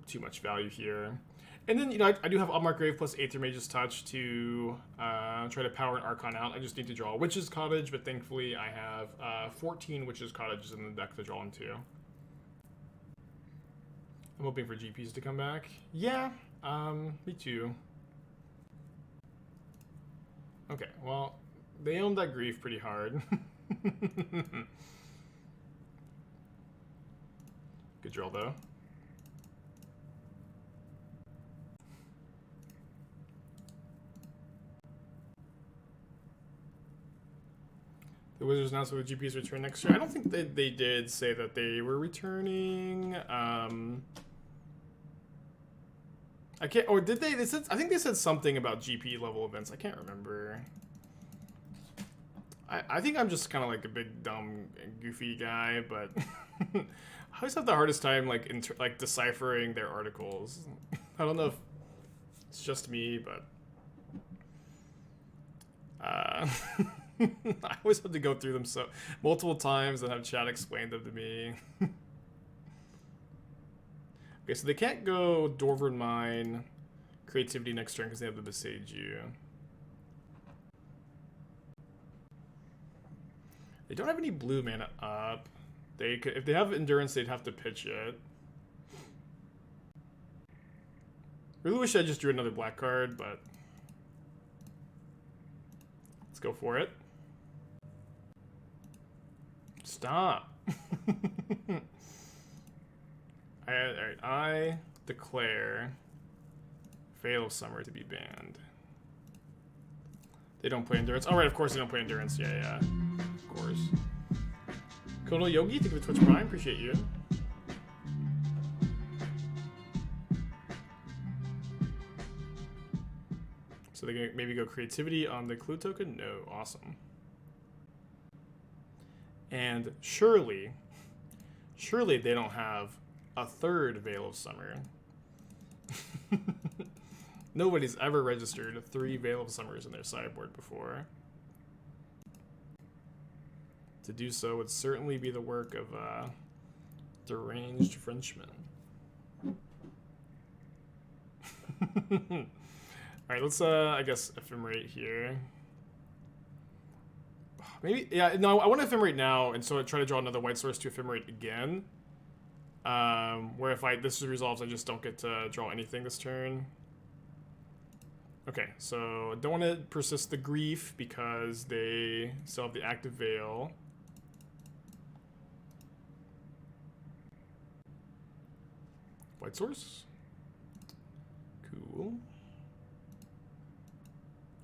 too much value here. And then, you know, I do have Unmarked Grave plus Aethermage's Touch to try to power an Archon out. I just need to draw a Witch's Cottage, but thankfully I have 14 Witch's Cottages in the deck to draw into. I'm hoping for GPs to come back. Yeah, me too. Okay, well, they owned that Grief pretty hard. Good draw, though. The Wizards announced that the GPs return next year. I don't think they did say that they were returning. I can't. Or did they? They said. I think they said something about GP level events. I can't remember. I think I'm just kind of like a big dumb goofy guy, but I always have the hardest time like deciphering their articles. I don't know if it's just me, but I always have to go through them multiple times and have chat explain them to me. Okay, so they can't go Dwarven Mine, Creativity next turn because they have the Besage You. They don't have any blue mana up. They could, if they have Endurance, they'd have to pitch it. Really wish I just drew another black card, but let's go for it. Stop. Alright, I declare Veil of Summer to be banned. They don't play Endurance. Alright, of course they don't play Endurance. Yeah. Of course. Kono Yogi, thank you for Twitch Prime. Appreciate you. So they can maybe go Creativity on the Clue token? No. Awesome. And surely they don't have a third Veil of Summer. Nobody's ever registered 3 Veil of Summers in their sideboard before. To do so would certainly be the work of a deranged Frenchman. Alright, let's, I guess, Ephemerate here. Maybe, yeah, no, I want to Ephemerate now, and so I try to draw another white source to Ephemerate again. Where if this resolves, I just don't get to draw anything this turn. Okay, so I don't want to persist the Grief because they still have the active Veil. White source. Cool.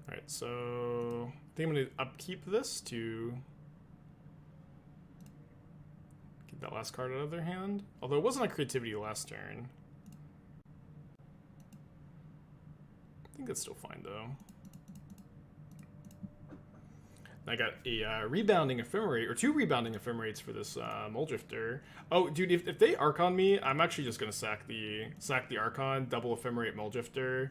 Alright, so I think I'm going to upkeep this to get that last card out of their hand. Although it wasn't a Creativity last turn. I think that's still fine, though. I got a Rebounding Ephemerate, or 2 Rebounding Ephemerates for this Mulldrifter. Oh, dude, if they Archon me, I'm actually just going to sack the Archon, double Ephemerate Mulldrifter,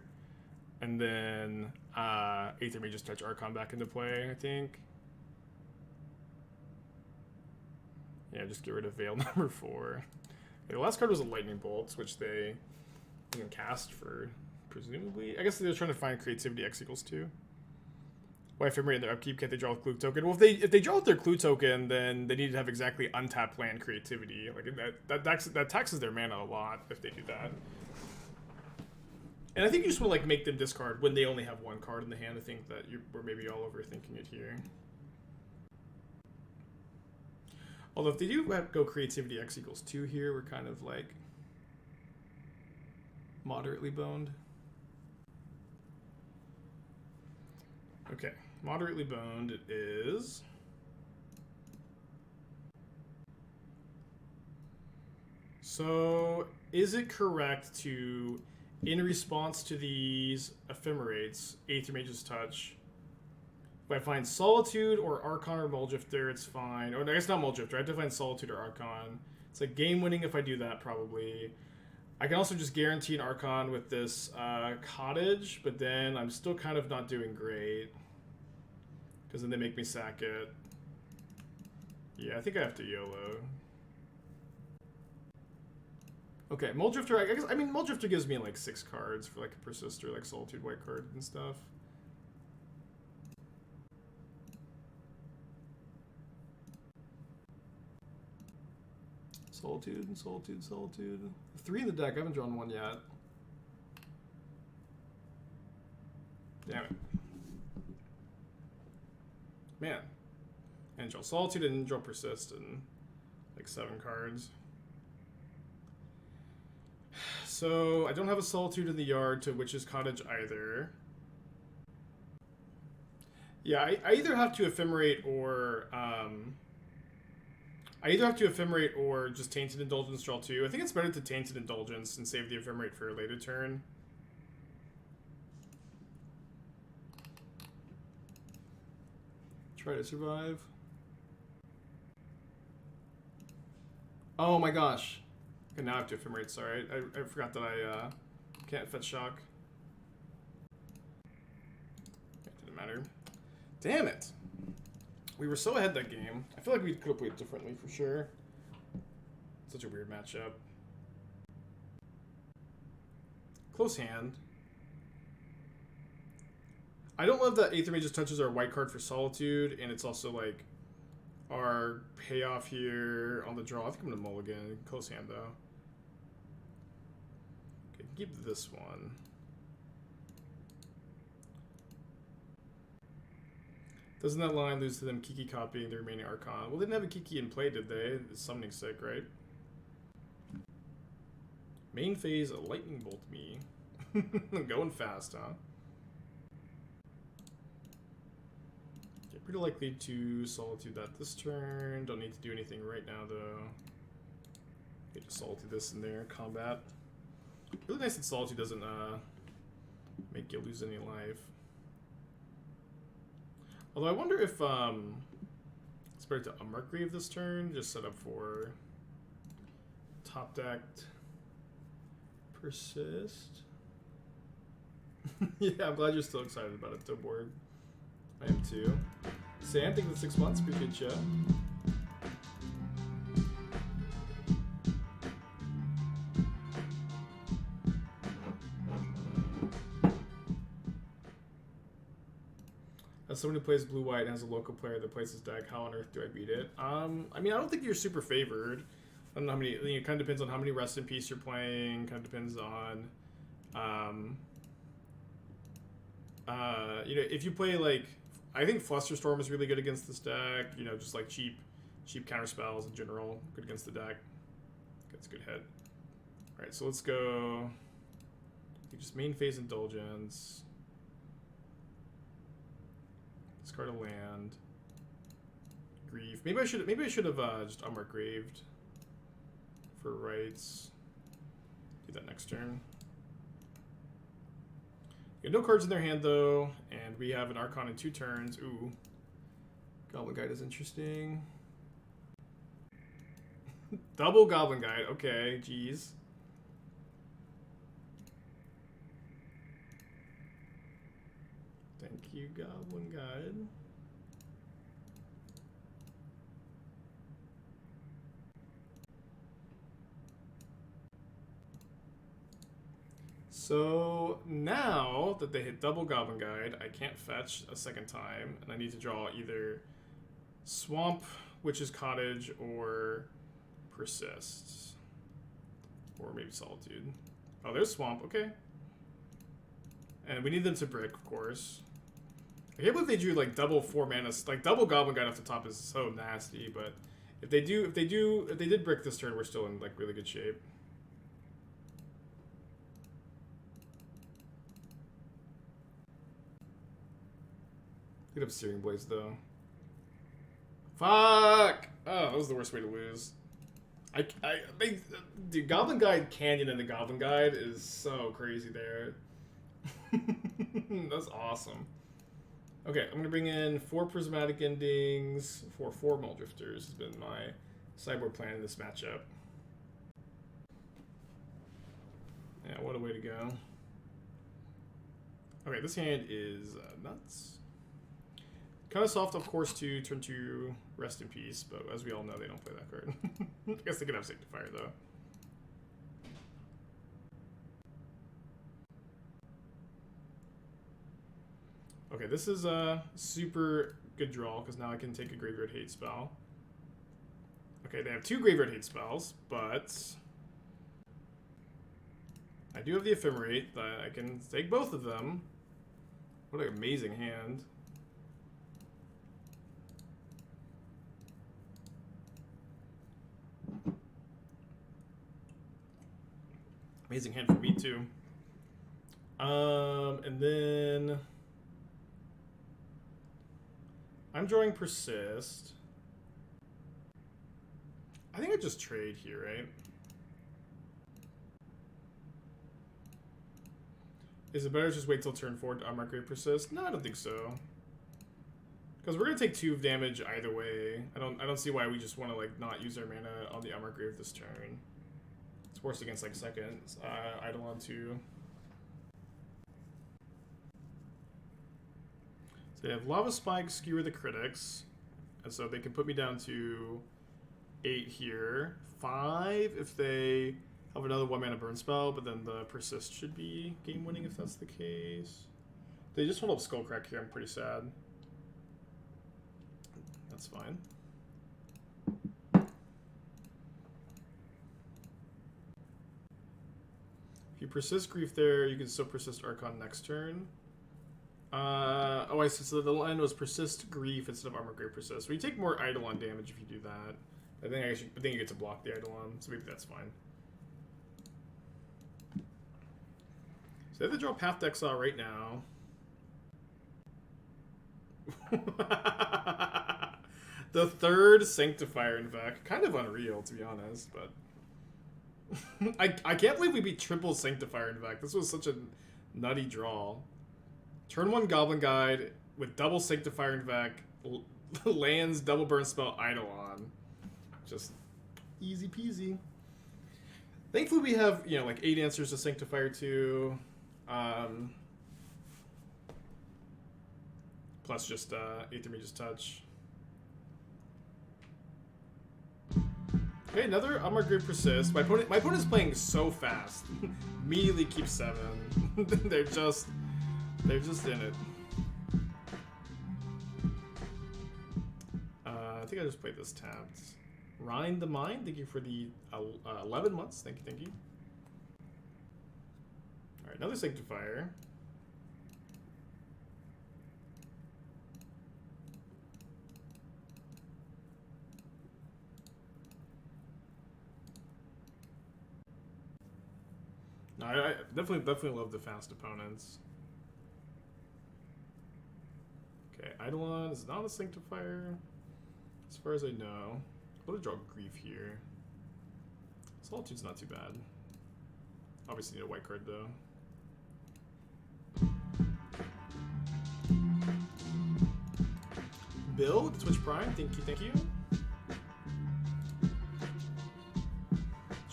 and then Aethermage just touch Archon back into play, I think. Yeah, just get rid of Veil number 4. Okay, the last card was a Lightning Bolt, which they can cast for, presumably. I guess they're trying to find Creativity X equals 2. Why Ephemerate in their upkeep? Can't they draw with Clue token? Well, if they draw with their Clue token, then they need to have exactly untapped land Creativity. Like that taxes their mana a lot if they do that. And I think you just want to like make them discard when they only have 1 card in the hand. I think that we're maybe all overthinking it here. Although if they do go Creativity X equals 2 here, we're kind of like moderately boned. Okay, moderately boned it is. So, is it correct to, in response to these Ephemerates, Aethermage's Touch, if I find Solitude or Archon or Mulldrifter, it's fine. Or I guess not Mulldrifter, I have to find Solitude or Archon. It's like game winning if I do that, probably. I can also just guarantee an Archon with this Cottage, but then I'm still kind of not doing great. Because then they make me sack it. Yeah, I think I have to YOLO. Okay, Mulldrifter, I guess, I mean, Mulldrifter gives me like 6 cards for like a Persist or like Solitude white card and stuff. Solitude, Solitude, Solitude. 3 in the deck, I haven't drawn 1 yet. Damn it. Man. And draw Solitude and draw Persist and like 7 cards. So, I don't have a Solitude in the yard to Witch's Cottage either. Yeah, I either have to Ephemerate or, just Tainted Indulgence draw 2. I think it's better to Tainted Indulgence and save the Ephemerate for a later turn. Try to survive. Oh my gosh. Okay, now I have to Ephemerate, sorry. I forgot that I can't fetch shock. It didn't matter. Damn it! We were so ahead that game. I feel like we could have played differently for sure. Such a weird matchup. Close hand. I don't love that Aethermage just touches our white card for Solitude, and it's also like our payoff here on the draw. I think I'm gonna mulligan. Close hand though. Okay, keep this one. Doesn't that line lose to them Kiki copying the remaining Archon? Well, they didn't have a Kiki in play, did they? It's summoning sick, right? Main phase, a lightning bolt me. Going fast, huh? Okay, pretty likely to Solitude that this turn. Don't need to do anything right now, though. Okay, just Solitude this in there. Combat. Really nice that Solitude doesn't make you lose any life. Although I wonder if it's better to Unmarked Grave this turn, just set up for top decked Persist. Yeah, I'm glad you're still excited about it, Doughboard. I am too. Sam, thank you for the 6 months. Appreciate you. As someone who plays blue-white and has a local player that plays his deck, how on earth do I beat it? I mean, I don't think you're super favored. I don't know how many. It kind of depends on how many Rest in Peace you're playing. Kind of depends on, you know, if you play like, I think Flusterstorm is really good against this deck. You know, just like cheap counter spells in general, good against the deck. That's a good head. All right, so let's go. Just main phase Indulgence. Discard a land. Grief. Maybe I should have just Unmarked Graved for rights. Do that next turn. Got no cards in their hand though, and we have an Archon in 2 turns. Ooh. Goblin Guide is interesting. Double Goblin Guide. Okay, jeez. Thank you, Goblin Guide. So now that they hit double Goblin Guide, I can't fetch a second time, and I need to draw either Swamp, Witch's Cottage, or Persist. Or maybe Solitude. Oh, there's Swamp, okay. And we need them to brick, of course. I can't believe they drew like double 4 mana, like double Goblin Guide off the top is so nasty, but if they did brick this turn, we're still in like really good shape. Get up Searing Blades though. Fuck! Oh, that was the worst way to lose. Dude, Goblin Guide Canyon and the Goblin Guide is so crazy there. That's awesome. Okay, I'm gonna bring in 4 Prismatic Endings for 4 Mulldrifters. Has been my sideboard plan in this matchup. Yeah, what a way to go. Okay, this hand is nuts. Kind of soft, of course, to turn to Rest in Peace, but as we all know, they don't play that card. I guess they could have Sanctifier, though. Okay, this is a super good draw because now I can take a Graveyard Hate spell. Okay, they have 2 Graveyard Hate spells, but I do have the Ephemerate that I can take both of them. What an amazing hand. Amazing hand for me too. And then I'm drawing Persist. I think I just trade here, right? Is it better to just wait till turn 4 to Unmarked Grave Persist? No, I don't think so. Because we're gonna take 2 of damage either way. I don't see why we just want to like not use our mana on the Unmarked Grave this turn. It's worse against like seconds. Eidolon 2. So they have Lava Spike, Skewer the Critics, and so they can put me down to 8 here. 5 if they have another 1-mana burn spell, but then the Persist should be game winning if that's the case. They just hold up Skullcrack here. I'm pretty sad. That's fine. If you persist Grief there, you can still persist Archon next turn. Oh, I see. So the line was persist Grief instead of Armored Grave Persist. So you take more Eidolon damage if you do that. I think you get to block the Eidolon, so maybe that's fine. So they have to draw Path to Exile right now. The 3rd Sanctifier in fact. Kind of unreal, to be honest, but I can't believe we beat triple Sanctifier in fact. This was such a nutty draw. Turn 1 Goblin Guide with double Sanctifier in fact, lands, double burn spell, Eidolon. Just easy peasy. Thankfully we have, you know, like 8 answers to Sanctifier 2. Plus just Aethermage's Touch. Okay, another Unmarked Grave Persist. My opponent's playing so fast. Immediately keep 7. they're just in it. I think I just played this tapped. Rind the Mind, thank you for the 11 months. Thank you. Alright, another Sanctifier. No, I definitely love the fast opponents. Okay, Eidolon is not a Sanctifier, as far as I know. I'm gonna draw Grief here. Solitude's not too bad. Obviously need a white card though. Bill, Twitch Prime, thank you.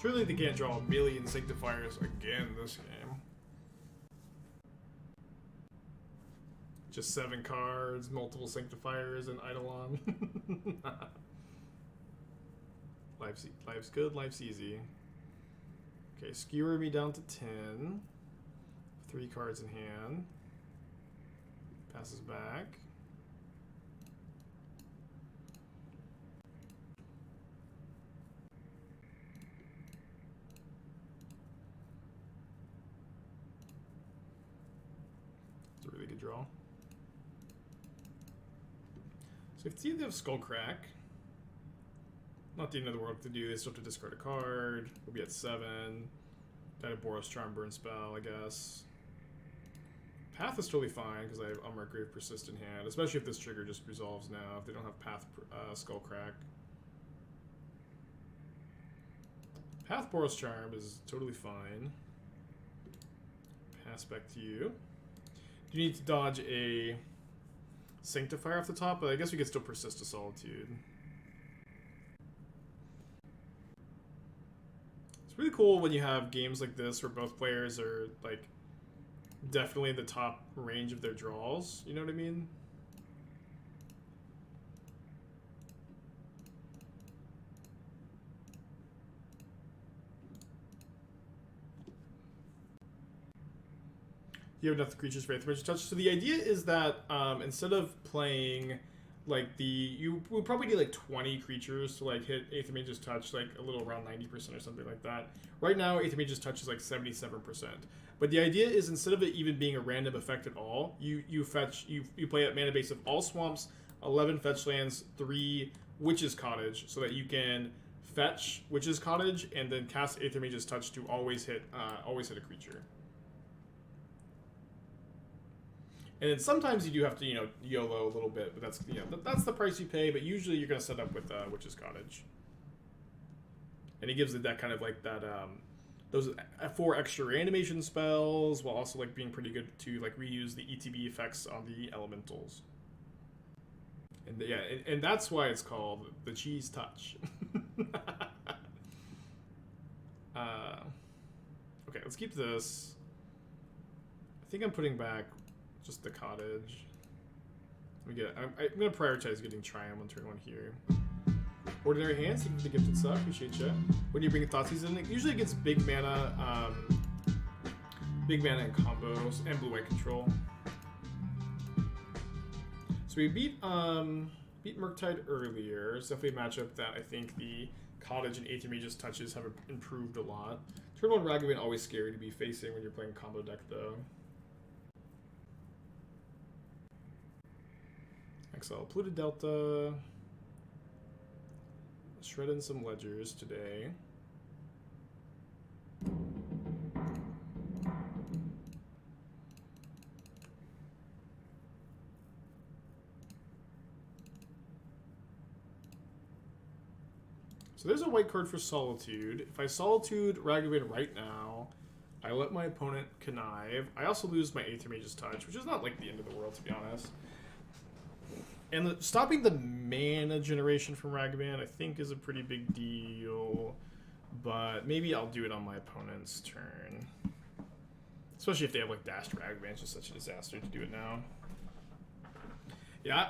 Surely they can't draw a million Sanctifiers again this game. Just 7 cards, multiple Sanctifiers, and Eidolon. Life's good, life's easy. Okay, skewer me down to 10. 3 cards in hand. Passes back. It's a really good draw. So if they have Skullcrack, not the end of the world to do. They still have to discard a card. We'll be at 7. That a Boros Charm burn spell, I guess. Path is totally fine because I have Unmarked Grave Persist in hand, especially if this trigger just resolves now. If they don't have Path Skullcrack. Path Boros Charm is totally fine. Pass back to you. You need to dodge a Sanctifier off the top, but I guess we could still persist a Solitude. It's really cool when you have games like this where both players are like definitely the top range of their draws. You know what I mean? You have enough creatures for Aethermage Touch. So the idea is that instead of playing like you would probably need like 20 creatures to like hit Aethermage's Touch, like a little around 90% or something like that. Right now, Aethermage's Touch is like 77%. But the idea is instead of it even being a random effect at all, you play at mana base of all swamps, 11 fetch lands, 3 Witch's Cottage, so that you can fetch Witch's Cottage and then cast Aethermage's Touch to always hit a creature. And then sometimes you do have to, YOLO a little bit, but that's the price you pay. But usually you're gonna set up with Witch's Cottage, and it gives the deck kind of like that those 4 extra reanimation spells, while also like being pretty good to like reuse the ETB effects on the elementals. And and that's why it's called the Cheese Touch. Okay, let's keep this. I think I'm putting back just the Cottage. I'm going to prioritize getting Triumph on turn 1 here. Ordinary Hands, thank you for the gifted sub, appreciate you. When you bring Thoughtseize in, it usually gets big mana and combos, and blue-white control. So we beat Murktide earlier. It's definitely a matchup that I think the Cottage and Aethermage's Touches have improved a lot. Turn 1 Ragavan, always scary to be facing when you're playing combo deck though. XL Polluted Delta. Shredding some ledgers today. So there's a white card for Solitude. If I Solitude Ragavan right now, I let my opponent connive. I also lose my Aethermage's Touch, which is not like the end of the world, to be honest. And stopping the mana generation from Ragavan, I think, is a pretty big deal. But maybe I'll do it on my opponent's turn. Especially if they have like dashed Ragavan. It's just such a disaster to do it now. Yeah,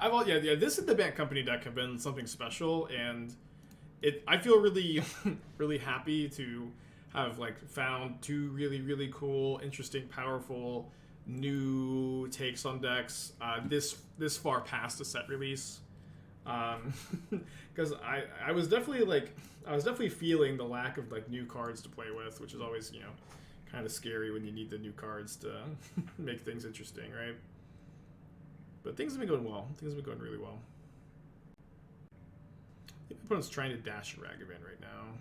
this and the Bant Company deck have been something special, and I feel really, really happy to have like found 2 really, really cool, interesting, powerful new takes on decks this far past a set release, because I was definitely feeling the lack of like new cards to play with, which is always kind of scary when you need the new cards to make things interesting, right? But things have been going well. Things have been going really well. I think my opponent's trying to dash Ragavan right now.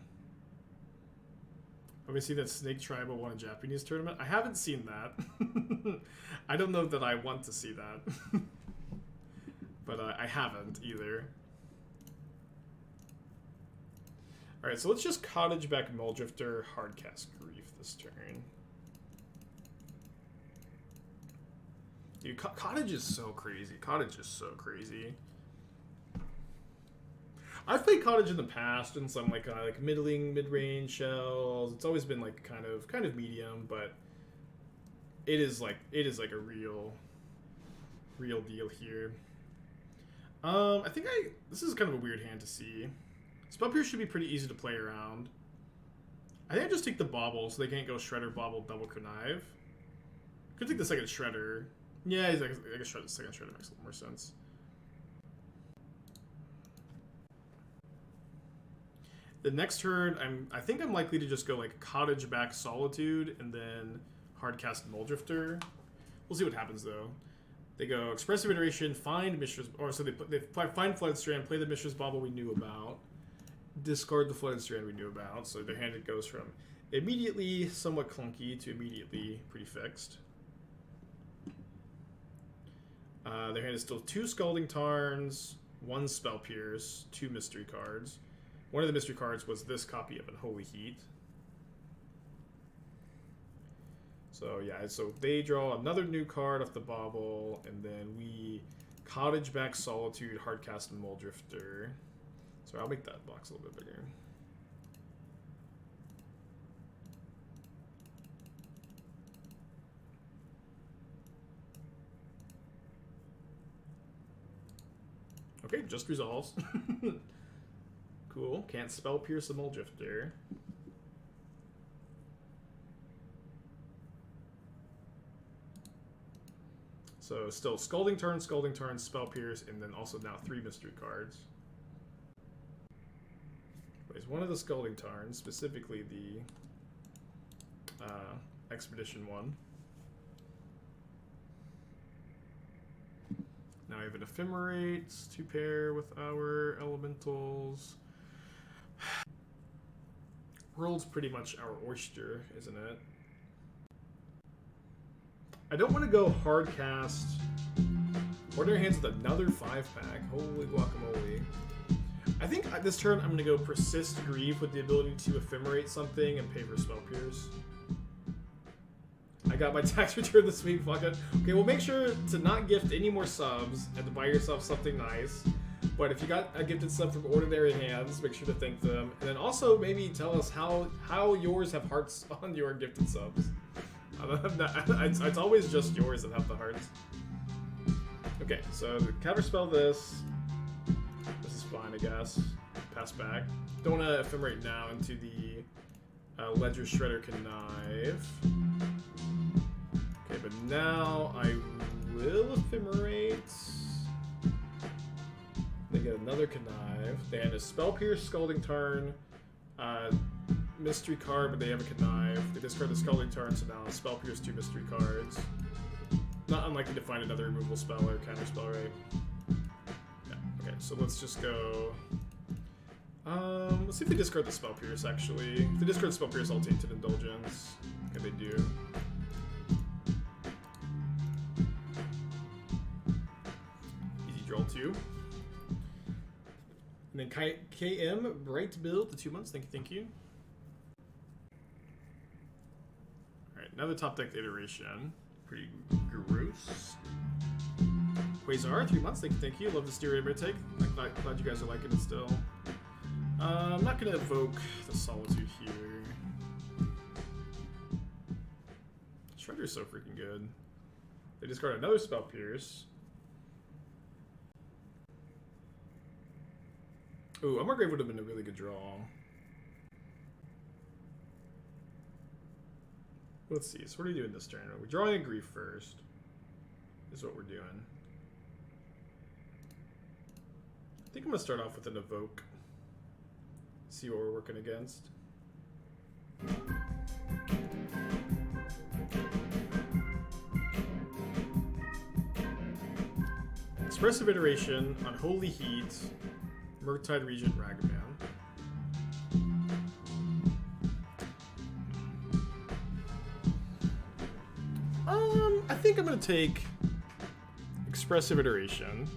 Obviously, that Snake Tribal won a Japanese tournament. I haven't seen that. I don't know that I want to see that. But I haven't either. Alright, so let's just Cottage back Mulldrifter, Hardcast Grief this turn. Dude, Cottage is so crazy. Cottage is so crazy. I've played Cottage in the past in some like middling, mid-range shells. It's always been like kind of medium, but it is like a real deal here. I think this is kind of a weird hand to see. Spell Pierce should be pretty easy to play around. I think I just take the Bauble so they can't go Shredder, Bauble, double Connive. Could take the second Shredder. Yeah, I guess the second Shredder makes a little more sense. The next turn, I think I'm likely to just go like Cottage back Solitude and then Hardcast Mulldrifter. We'll see what happens though. They go Expressive Iteration, find Mishra's, or so they find Flooded Strand, play the Mishra's Bauble we knew about, discard the Flooded Strand we knew about. So their hand, it goes from immediately somewhat clunky to immediately pretty fixed. Their hand is still 2 Scalding Tarns, 1 Spell Pierce, 2 mystery cards. One of the mystery cards was this copy of Unholy Heat. So yeah, so they draw another new card off the Bauble, and then we Cottage back Solitude, Hardcast, and Mulldrifter. So I'll make that box a little bit bigger. Okay, just resolves. Cool. Can't Spell Pierce the Mulldrifter. So still Scalding Turn, Spell Pierce, and then also now 3 mystery cards. There's one of the Scalding Tarns, specifically the Expedition one. Now I have an Ephemerate to pair with our Elementals. World's pretty much our oyster, isn't it? I don't want to go hard cast. Ordinary Hands with another 5-pack. Holy guacamole. I think this turn I'm going to go Persist Grieve with the ability to Ephemerate something and pay for Spell Pierce. I got my tax return this week, fuck it. Okay, well make sure to not gift any more subs and to buy yourself something nice. But if you got a gifted sub from Ordinary Hands, make sure to thank them. And then also maybe tell us how yours have hearts on your gifted subs. It's always just yours that have the hearts. Okay, so counterspell this. This is fine, I guess. Pass back. Don't want to Ephemerate now into the Ledger Shredder Connive. Okay, but now I will Ephemerate. They get another Connive. They had a Spell Pierce, Scalding Tarn, Mystery card, but they have a Connive. They discard the Scalding Tarn, so now Spell Pierce 2 mystery cards. Not unlikely to find another removal spell or counter spell, right? Yeah, okay, so let's just go. Let's see if they discard the Spell Pierce, actually. If they discard the Spell Pierce, I'll Tainted Indulgence. Okay, they do. Easy draw 2. And then KM, Bright Build, the 2 months. Thank you. Alright, another top deck iteration. Pretty gross. Quasar, 3 months. Thank you. Love the Stereo take. I'm glad you guys are liking it still. I'm not going to evoke the Solitude here. Shredder's so freaking good. They discard another Spell Pierce. Ooh, Unmarked Grave would have been a really good draw. Let's see, so what are we doing this turn? We're drawing a Grief first, is what we're doing. I think I'm going to start off with an Evoke. See what we're working against. Expressive Iteration, Unholy Heat, Murktide Regent, Ragavan. I think I'm going to take Expressive Iteration.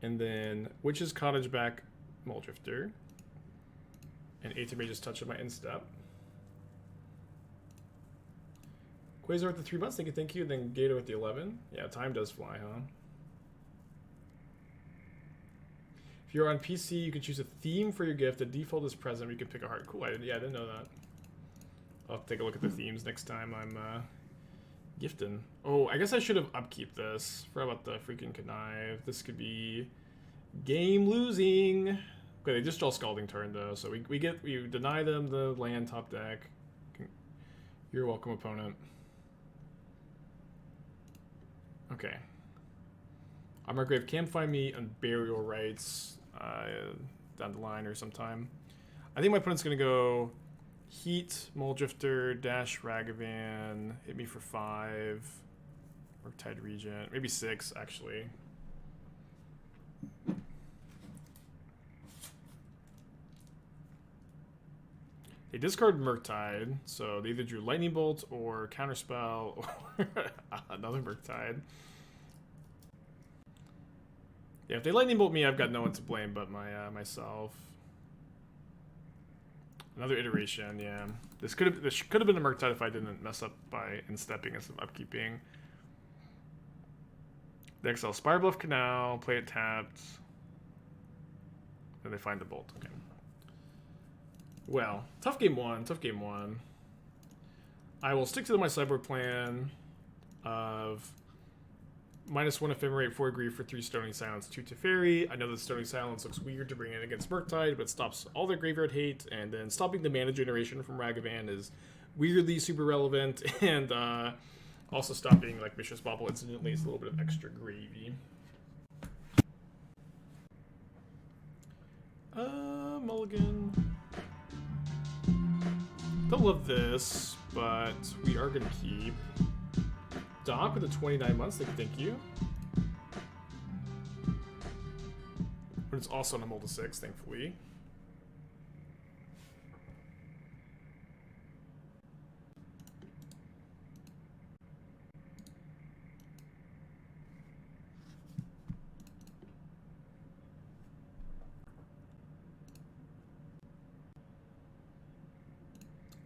And then Witch's Cottage back Mulldrifter. And Aethermage's Touch of my Instep. Quasar with the 3 months, thank you. And then Gator with the 11. Yeah, time does fly, huh? If you're on PC, you can choose a theme for your gift. The default is present. You can pick a heart. Cool. I didn't know that. I'll take a look at the themes next time I'm gifting. Oh, I guess I should have upkeep this. Forgot about the freaking Connive. This could be game losing. Okay, they just draw Scalding Turn though, so we deny them the land top deck. You're welcome, opponent. Okay. Unmarked Grave can find me Unburial Rites down the line or sometime. I think my opponent's gonna go Heat, Mulldrifter, Dash Ragavan, hit me for 5, Murktide Regent, maybe 6 actually. They discard Murktide, so they either drew Lightning Bolt or Counterspell or another Murktide. Yeah, if they Lightning Bolt me, I've got no one to blame but myself. Another iteration, yeah. This could have been a Murktide if I didn't mess up by instepping and some upkeeping. They exile Spirebluff Canal, play it tapped. Then they find the Bolt. Okay. Well, tough game one. I will stick to my sideboard plan of -1 Ephemerate, 4 Grief for 3 Stony Silence, 2 Teferi. I know that Stony Silence looks weird to bring in against Murktide, but stops all their graveyard hate, and then stopping the mana generation from Ragavan is weirdly super relevant, and Also, stop being like Vicious Bobble instantly. It's a little bit of extra gravy. Mulligan. Don't love this, but we are gonna keep. Doc with the 29 months. Thank you. But it's also on a Mold of 6, thankfully.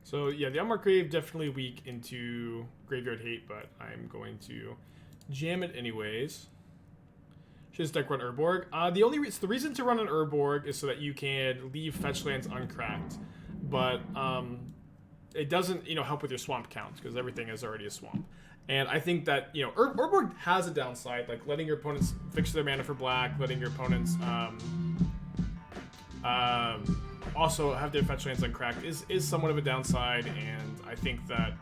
So yeah, the Unmarked Grave definitely weak into Graveyard Hate, but I'm going to jam it anyways. Should just deck run Urborg. The reason to run an Urborg is so that you can leave fetch lands uncracked, but it doesn't help with your swamp count because everything is already a swamp. And I think that Urborg has a downside, like letting your opponents fix their mana for black, letting your opponents also have their fetch lands uncracked is somewhat of a downside, and I think that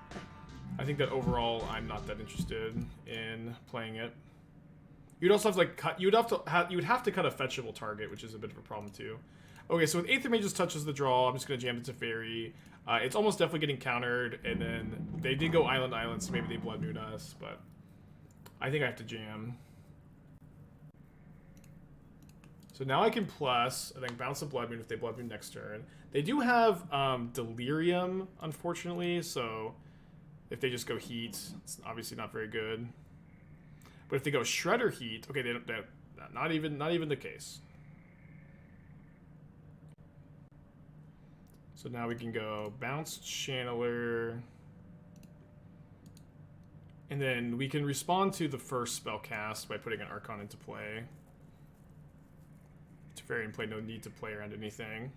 overall I'm not that interested in playing it. You'd also have to like cut. You would have to cut a fetchable target, which is a bit of a problem too. Okay, so with Aethermage's touches the draw, I'm just gonna jam it to Teferi. It's almost definitely getting countered, and then they did go island, so maybe they Blood Moon us, but I think I have to jam. So now I can plus, and then bounce a Blood Moon if they Blood Moon next turn. They do have Delirium, unfortunately, so if they just go Heat, it's obviously not very good. But if they go Shredder Heat, okay, not even the case. So now we can go bounce Channeler, and then we can respond to the first spell cast by putting an Archon into play. Teferi and play no need to play around anything.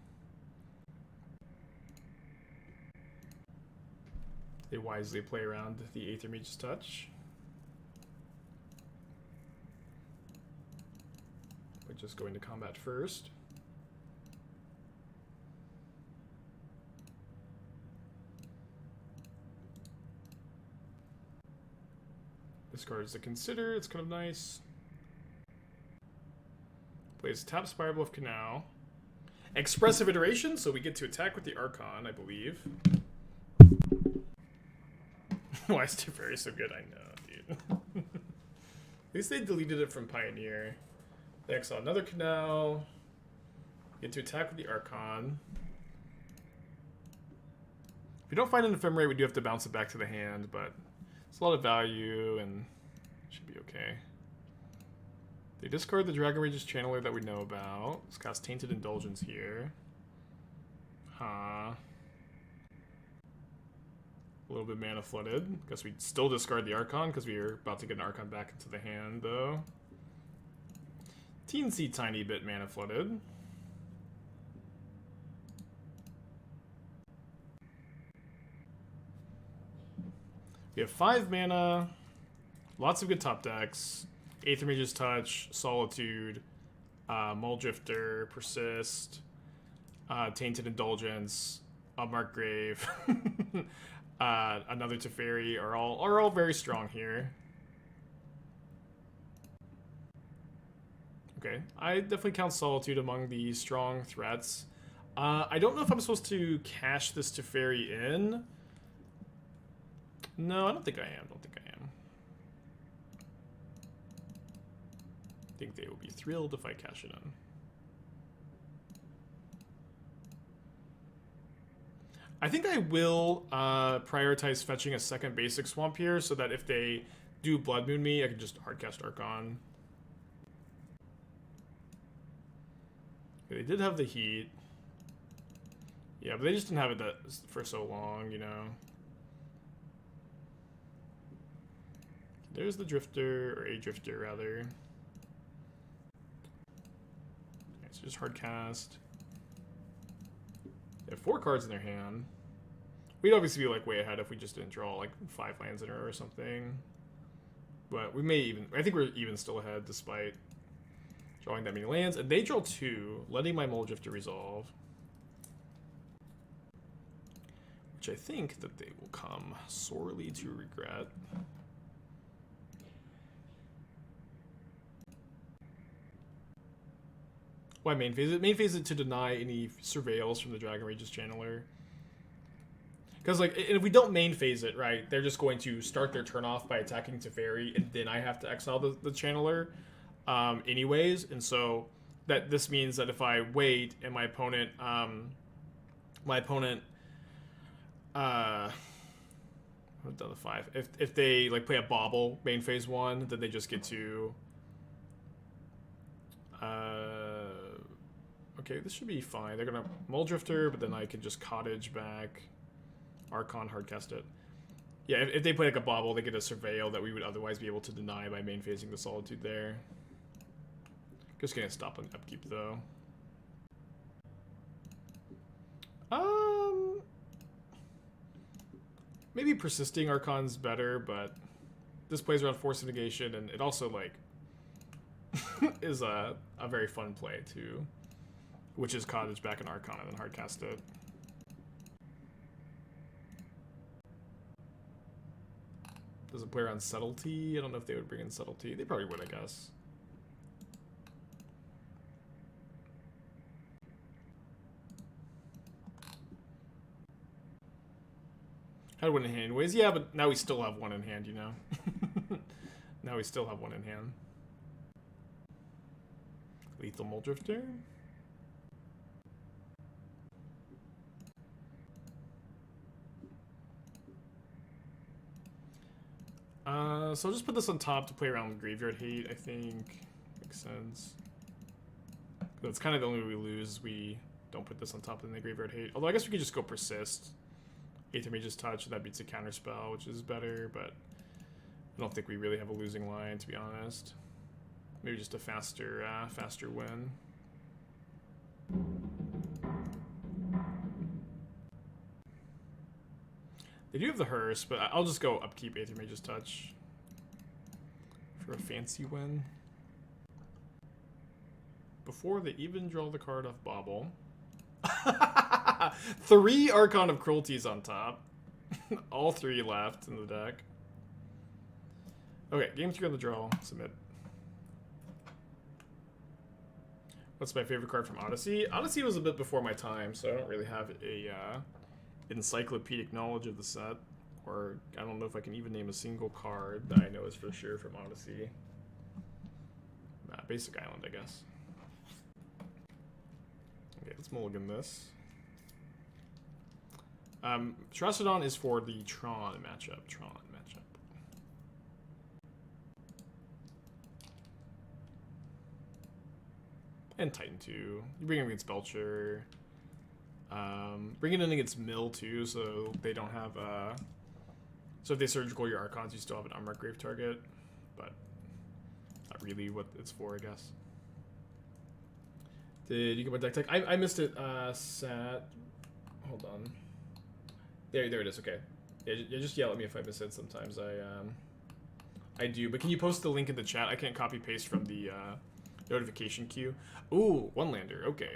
They wisely play around the Aethermage's touch. We're just going to combat first. This card is to consider. It's kind of nice. Plays tap Spiral of Canal. Expressive Iteration, so we get to attack with the Archon, I believe. Why is Teferi so good? I know, dude. At least they deleted it from Pioneer. They exile another Canal. Get to attack with the Archon. If you don't find an Ephemerate, we do have to bounce it back to the hand, but it's a lot of value and should be okay. They discard the Dragon Rage's Channeler that we know about. Let's cast Tainted Indulgence here. A little bit mana flooded. Guess we still discard the Archon because we are about to get an Archon back into the hand, though. Teensy tiny bit mana flooded. We have 5 mana. Lots of good top decks. Aethermage's Touch, Solitude, Mulldrifter, Persist, Tainted Indulgence, Unmarked Grave, another Teferi are all very strong here. Okay, I definitely count Solitude among the strong threats. I don't know if I'm supposed to cash this Teferi in. No, I don't think I am. I think they will be thrilled if I cash it in. I think I will prioritize fetching a second basic swamp here so that if they do Blood Moon me, I can just hardcast Archon. Okay, they did have the Heat. Yeah, but they just didn't have it for so long, you know. There's the Drifter, or a Drifter rather. So just hard cast. They have 4 cards in their hand. We'd obviously be like way ahead if we just didn't draw like 5 lands in a row or something. But we may even, I think we're even still ahead despite drawing that many lands. And they draw 2, letting my Mulldrifter resolve. Which I think that they will come sorely to regret. Why main phase it? Main phase it to deny any surveils from the Dragon Rage's Channeler. Because, like, if we don't main phase it, right, they're just going to start their turn off by attacking Teferi, and then I have to exile the Channeler anyways. And so this means that if I wait and my opponent, I've done the 5. If they, like, play a Bauble main phase 1, then they just get to... okay, this should be fine. They're going to Mulldrifter, but then I can just Cottage back... Archon hardcast it. Yeah, if they play like a Bauble, they get a Surveil that we would otherwise be able to deny by main phasing the Solitude there. Just gonna stop on upkeep though. Maybe persisting Archon's better, but this plays around Force of Negation, and it also like is a very fun play too, which is Cottage back in Archon and then hardcast it. Does it play around Subtlety? I don't know if they would bring in Subtlety. They probably would, I guess. Had one in hand anyways. Yeah, but now we still have one in hand, you know? Now we still have one in hand. Lethal Mulldrifter. So I'll just put this on top to play around with Graveyard Hate, I think. Makes sense. That's kind of the only way we lose. We don't put this on top of the Graveyard Hate. Although I guess we could just go Persist. Aethermage's Touch, that beats a Counterspell, which is better, but I don't think we really have a losing line, to be honest. Maybe just a faster win. They do have the Hearse, but I'll just go upkeep Aethermage's Touch for a fancy win. Before they even draw the card off Bauble. 3 Archon of Cruelties on top. All 3 left in the deck. Okay, game 3 on the draw. Submit. What's my favorite card from Odyssey? Odyssey was a bit before my time, so I don't really have a encyclopedic knowledge of the set. Or I don't know if I can even name a single card that I know is for sure from Odyssey. Basic Island, I guess. Okay, let's mulligan this. Terastodon is for the Tron matchup. And Titan 2. You bring him against Belcher. Bring it in against Mill too, so they don't have so if they surgical your Archons, you still have an Unmarked Grave target, but not really what it's for, I guess. Did you get my deck tech? I missed it, Sat. Hold on. There it is, okay. Yeah, just yell at me if I miss it. Sometimes I do, but can you post the link in the chat? I can't copy paste from the notification queue. Ooh, one lander. Okay.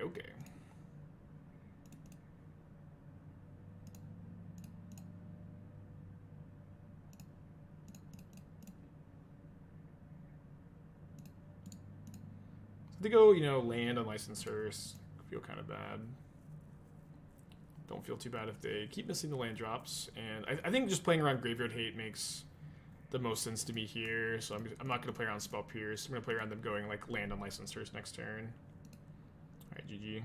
They go, land on licensors. Feel kind of bad. Don't feel too bad if they keep missing the land drops. And I think just playing around Graveyard Hate makes the most sense to me here. So I'm not going to play around Spell Pierce. I'm going to play around them going like land on licensors next turn. Alright, GG.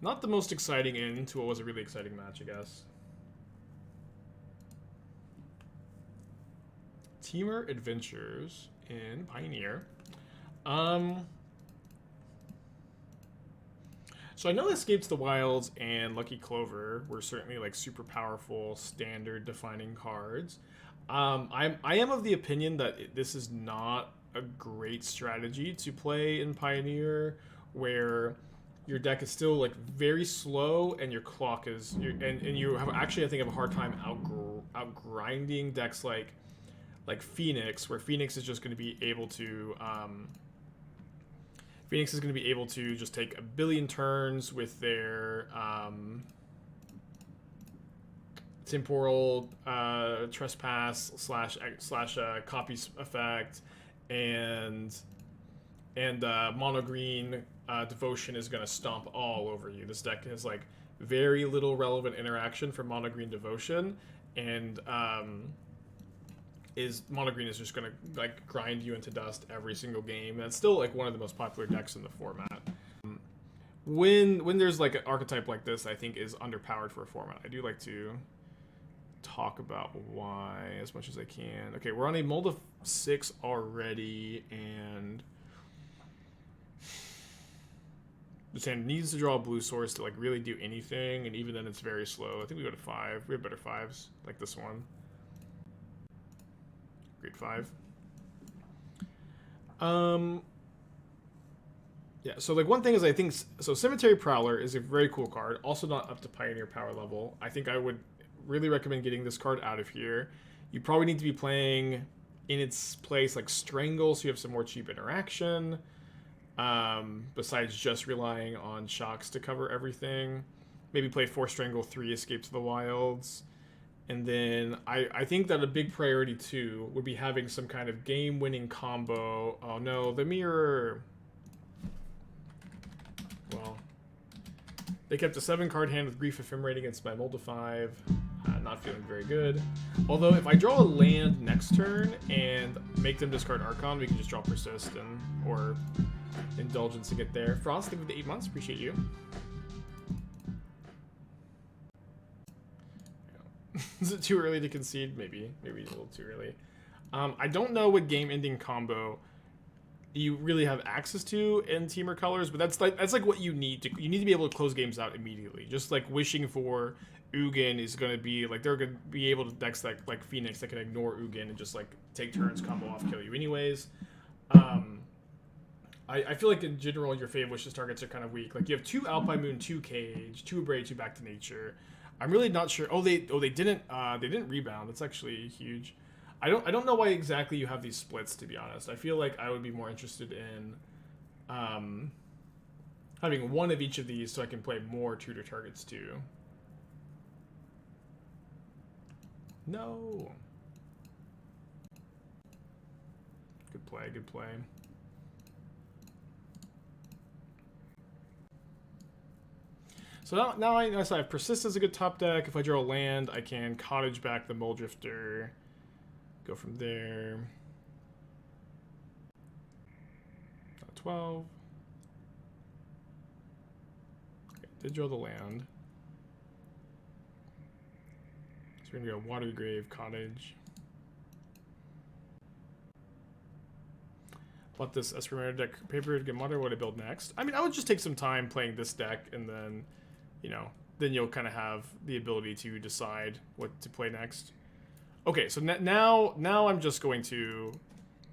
Not the most exciting end to what was a really exciting match, I guess. Teamer Adventures in Pioneer. So I know Escape to the Wilds and Lucky Clover were certainly like super powerful standard defining cards. I am of the opinion that this is not a great strategy to play in Pioneer, where your deck is still like very slow and your clock is and you have actually I think have a hard time outgrinding decks like Phoenix, where Phoenix is just going to be able to just take a billion turns with their temporal trespass slash copy effect and mono green Devotion is going to stomp all over you. This deck has like very little relevant interaction for mono green Devotion, and mono green is just going to like grind you into dust every single game. That's still like one of the most popular decks in the format. When there's like an archetype like this, I think is underpowered for a format. I do like to talk about why as much as I can. Okay, we're on a mold of 6 already, and the hand needs to draw a blue source to like really do anything, and even then it's very slow. I think we go to 5. We have better 5s, like this one. Grade 5. Yeah, so like one thing is I think, so Cemetery Prowler is a very cool card, also not up to Pioneer power level. I think I would really recommend getting this card out of here. You probably need to be playing in its place like Strangle, so you have some more cheap interaction, besides just relying on shocks to cover everything. Maybe play 4 Strangle, 3 Escape to the Wilds. And then I think that a big priority too would be having some kind of game-winning combo. Oh no, the mirror. Well, they kept a 7-card hand with Grief Ephemerate against my mold of 5. Not feeling very good. Although if I draw a land next turn and make them discard Archon, we can just draw Persist or Indulgence to get there. Frost, thank you for the 8 months. Appreciate you. Is it too early to concede? Maybe a little too early. I don't know what game-ending combo you really have access to in Teamer Colors, but that's like what you need to be able to close games out immediately. Just like wishing for Ugin is going to be like, they're going to be able to decks like Phoenix that can ignore Ugin and just like take turns, combo off, kill you anyways. I feel like in general your Fave Wishes targets are kind of weak. Like you have 2 Alpine Moon, 2 Cage, 2 Abrade, 2 Back to Nature. I'm really not sure. They didn't rebound. That's actually huge. I don't know why exactly you have these splits, to be honest. I feel like I would be more interested in having one of each of these so I can play more tutor targets too. No. Good play, good play. So now I have Persist as a good top deck. If I draw a land, I can Cottage back the Mulldrifter. Go from there. 12. Okay, did draw the land. So we're gonna go Watery Grave, Cottage. Bought this Esper Reanimator deck paper to get modern. What to build next? I mean, I would just take some time playing this deck, and then, then you'll kind of have the ability to decide what to play next. Okay, so now I'm just going to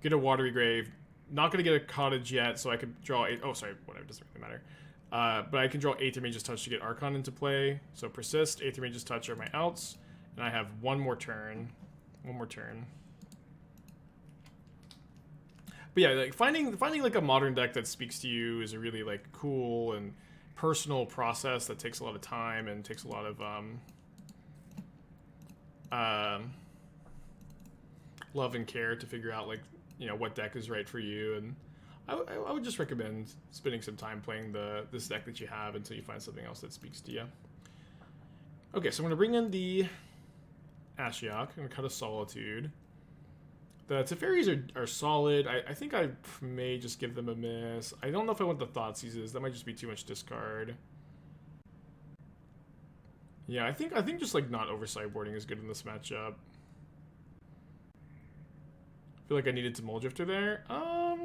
get a Watery Grave. Not going to get a Cottage yet, so I could draw whatever, doesn't really matter. But I can draw Aethermage's Touch to get Archon into play. So Persist, Aethermage's Touch are my outs, and I have one more turn. But yeah, like finding like a modern deck that speaks to you is a really like cool and personal process that takes a lot of time and takes a lot of love and care to figure out like what deck is right for you. And I would just recommend spending some time playing this deck that you have until you find something else that speaks to you. Okay, so I'm gonna bring in the Ashiok. I'm gonna cut a Solitude. The Teferis are solid. I think I may just give them a miss. I don't know if I want the Thoughtseizes. That might just be too much discard. Yeah, I think just like not over sideboarding is good in this matchup. I feel like I needed to Mulldrifter there. I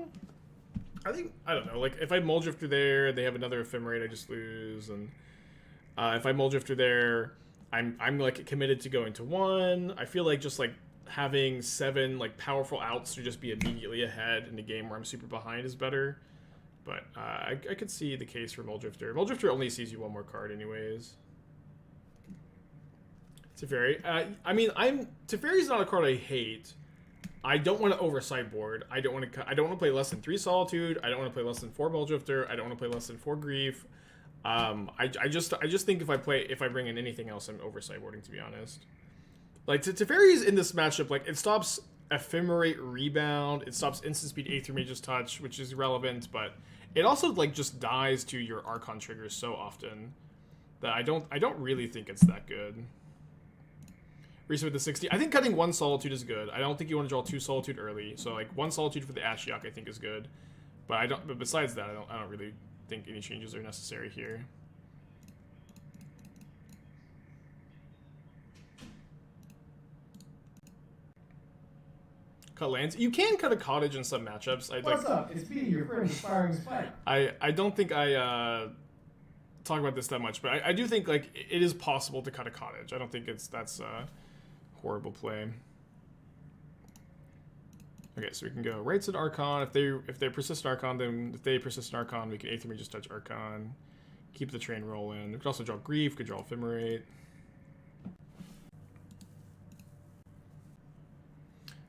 don't know. Like if I Mulldrifter there, they have another Ephemerate, I just lose. And if I Mulldrifter there, I'm like committed to going to 1. I feel like just like having 7 like powerful outs to just be immediately ahead in a game where I'm super behind is better. But I could see the case for Mulldrifter. Mulldrifter only sees you 1 more card anyways. Teferi. Teferi's not a card I hate. I don't want to over sideboard. I don't want to play less than 3 Solitude. I don't want to play less than 4 Mulldrifter. I don't want to play less than 4 Grief. I just think if I bring in anything else, I'm over sideboarding, to be honest. Like Teferi's in this matchup, like it stops Ephemerate Rebound. It stops instant speed Aethermage's touch, which is relevant, but it also like just dies to your Archon triggers so often that I don't really think it's that good. Reset with the 60. I think cutting one Solitude is good. I don't think you want to draw 2 Solitude early. So like 1 Solitude for the Ashiok I think is good. But besides that, I don't really think any changes are necessary here. Cut lands. You can cut a Cottage in some matchups. What's up? It's me, your friend, Aspiring Spike. I don't think I talk about this that much, but I do think like it is possible to cut a Cottage. I don't think that's a horrible play. Okay, so we can go Rites at Archon. If they persist Archon, then if they persist Archon, we can Aethermage just touch Archon. Keep the train rolling. We could also draw Grief, could draw Ephemerate.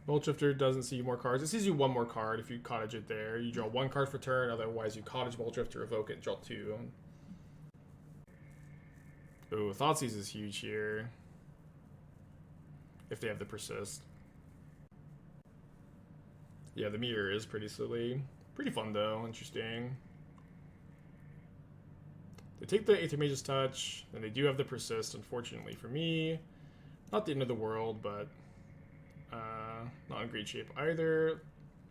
Mulldrifter doesn't see more cards. It sees you 1 more card if you Cottage it there. You draw 1 card for turn, otherwise you Cottage Mulldrifter, evoke it, draw 2. Ooh, Thoughtseize is huge here. If they have the Persist. Yeah, the Mirror is pretty silly. Pretty fun though, interesting. They take the Aethermage's touch, and they do have the Persist, unfortunately for me. Not the end of the world, but not in great shape either.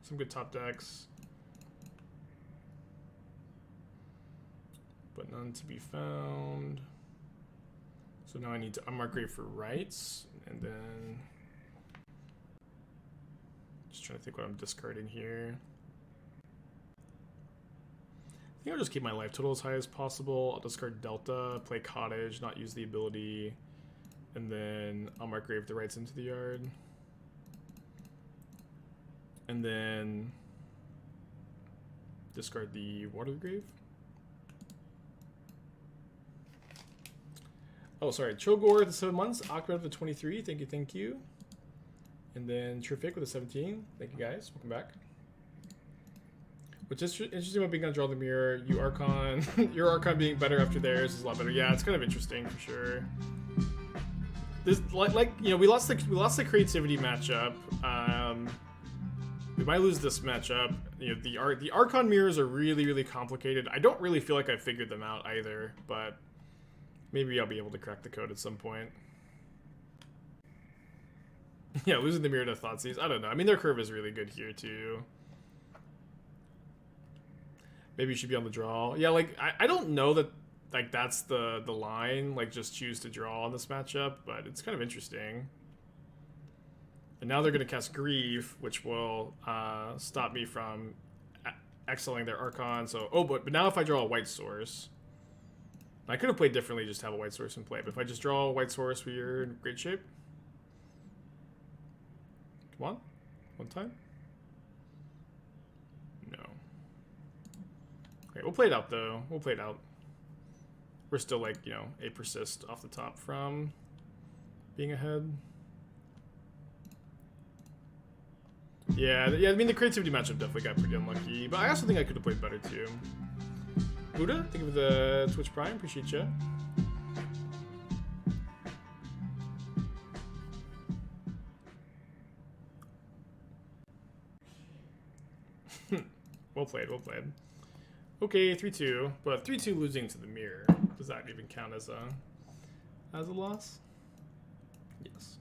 Some good top decks. But none to be found. So now I need to Unmarked Grave for Rites, and then just trying to think what I'm discarding here. I think I'll just keep my life total as high as possible. I'll discard Delta, play Cottage, not use the ability, and then Unmarked Grave the Rites into the yard. And then discard the Watery Grave. Oh, sorry. Chogor with 7 months. Akbar with 23. Thank you. And then Terrific with 17. Thank you guys. Welcome back. Which is interesting about being on Draw the Mirror. You Archon, your Archon being better after theirs is a lot better. Yeah, it's kind of interesting for sure. This like you know we lost the creativity matchup. We might lose this matchup. You know, the Archon mirrors are really complicated. I don't really feel like I figured them out either, but maybe I'll be able to crack the code at some point. Yeah, losing the mirror to Thoughtseize. I don't know. I mean, their curve is really good here too. Maybe you should be on the draw. Yeah, like I don't know that like that's the line. Like just choose to draw on this matchup, but it's kind of interesting. And now they're going to cast Grief, which will stop me from exiling their Archon. So, but now if I draw a white source, I could have played differently, just have a white source in play. But if I just draw a white source, we're in great shape. Come on, 1 time. No. Okay, we'll play it out though. We'll play it out. We're still like a persist off the top from being ahead. Yeah, I mean, the creativity matchup definitely got pretty unlucky, but I also think I could have played better too. Buddha, thank you for the Twitch Prime, appreciate you. Well played, well played. Okay, 3-2, but 3-2 losing to the mirror, does that even count as a loss? Yes.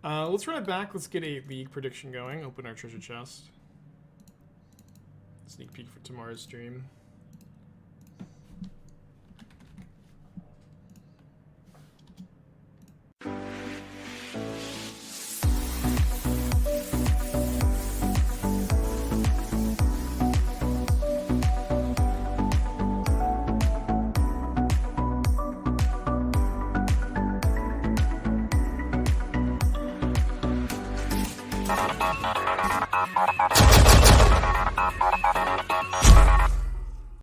Let's run it back. Let's get a league prediction going. Open our treasure chest. Sneak peek for tomorrow's stream.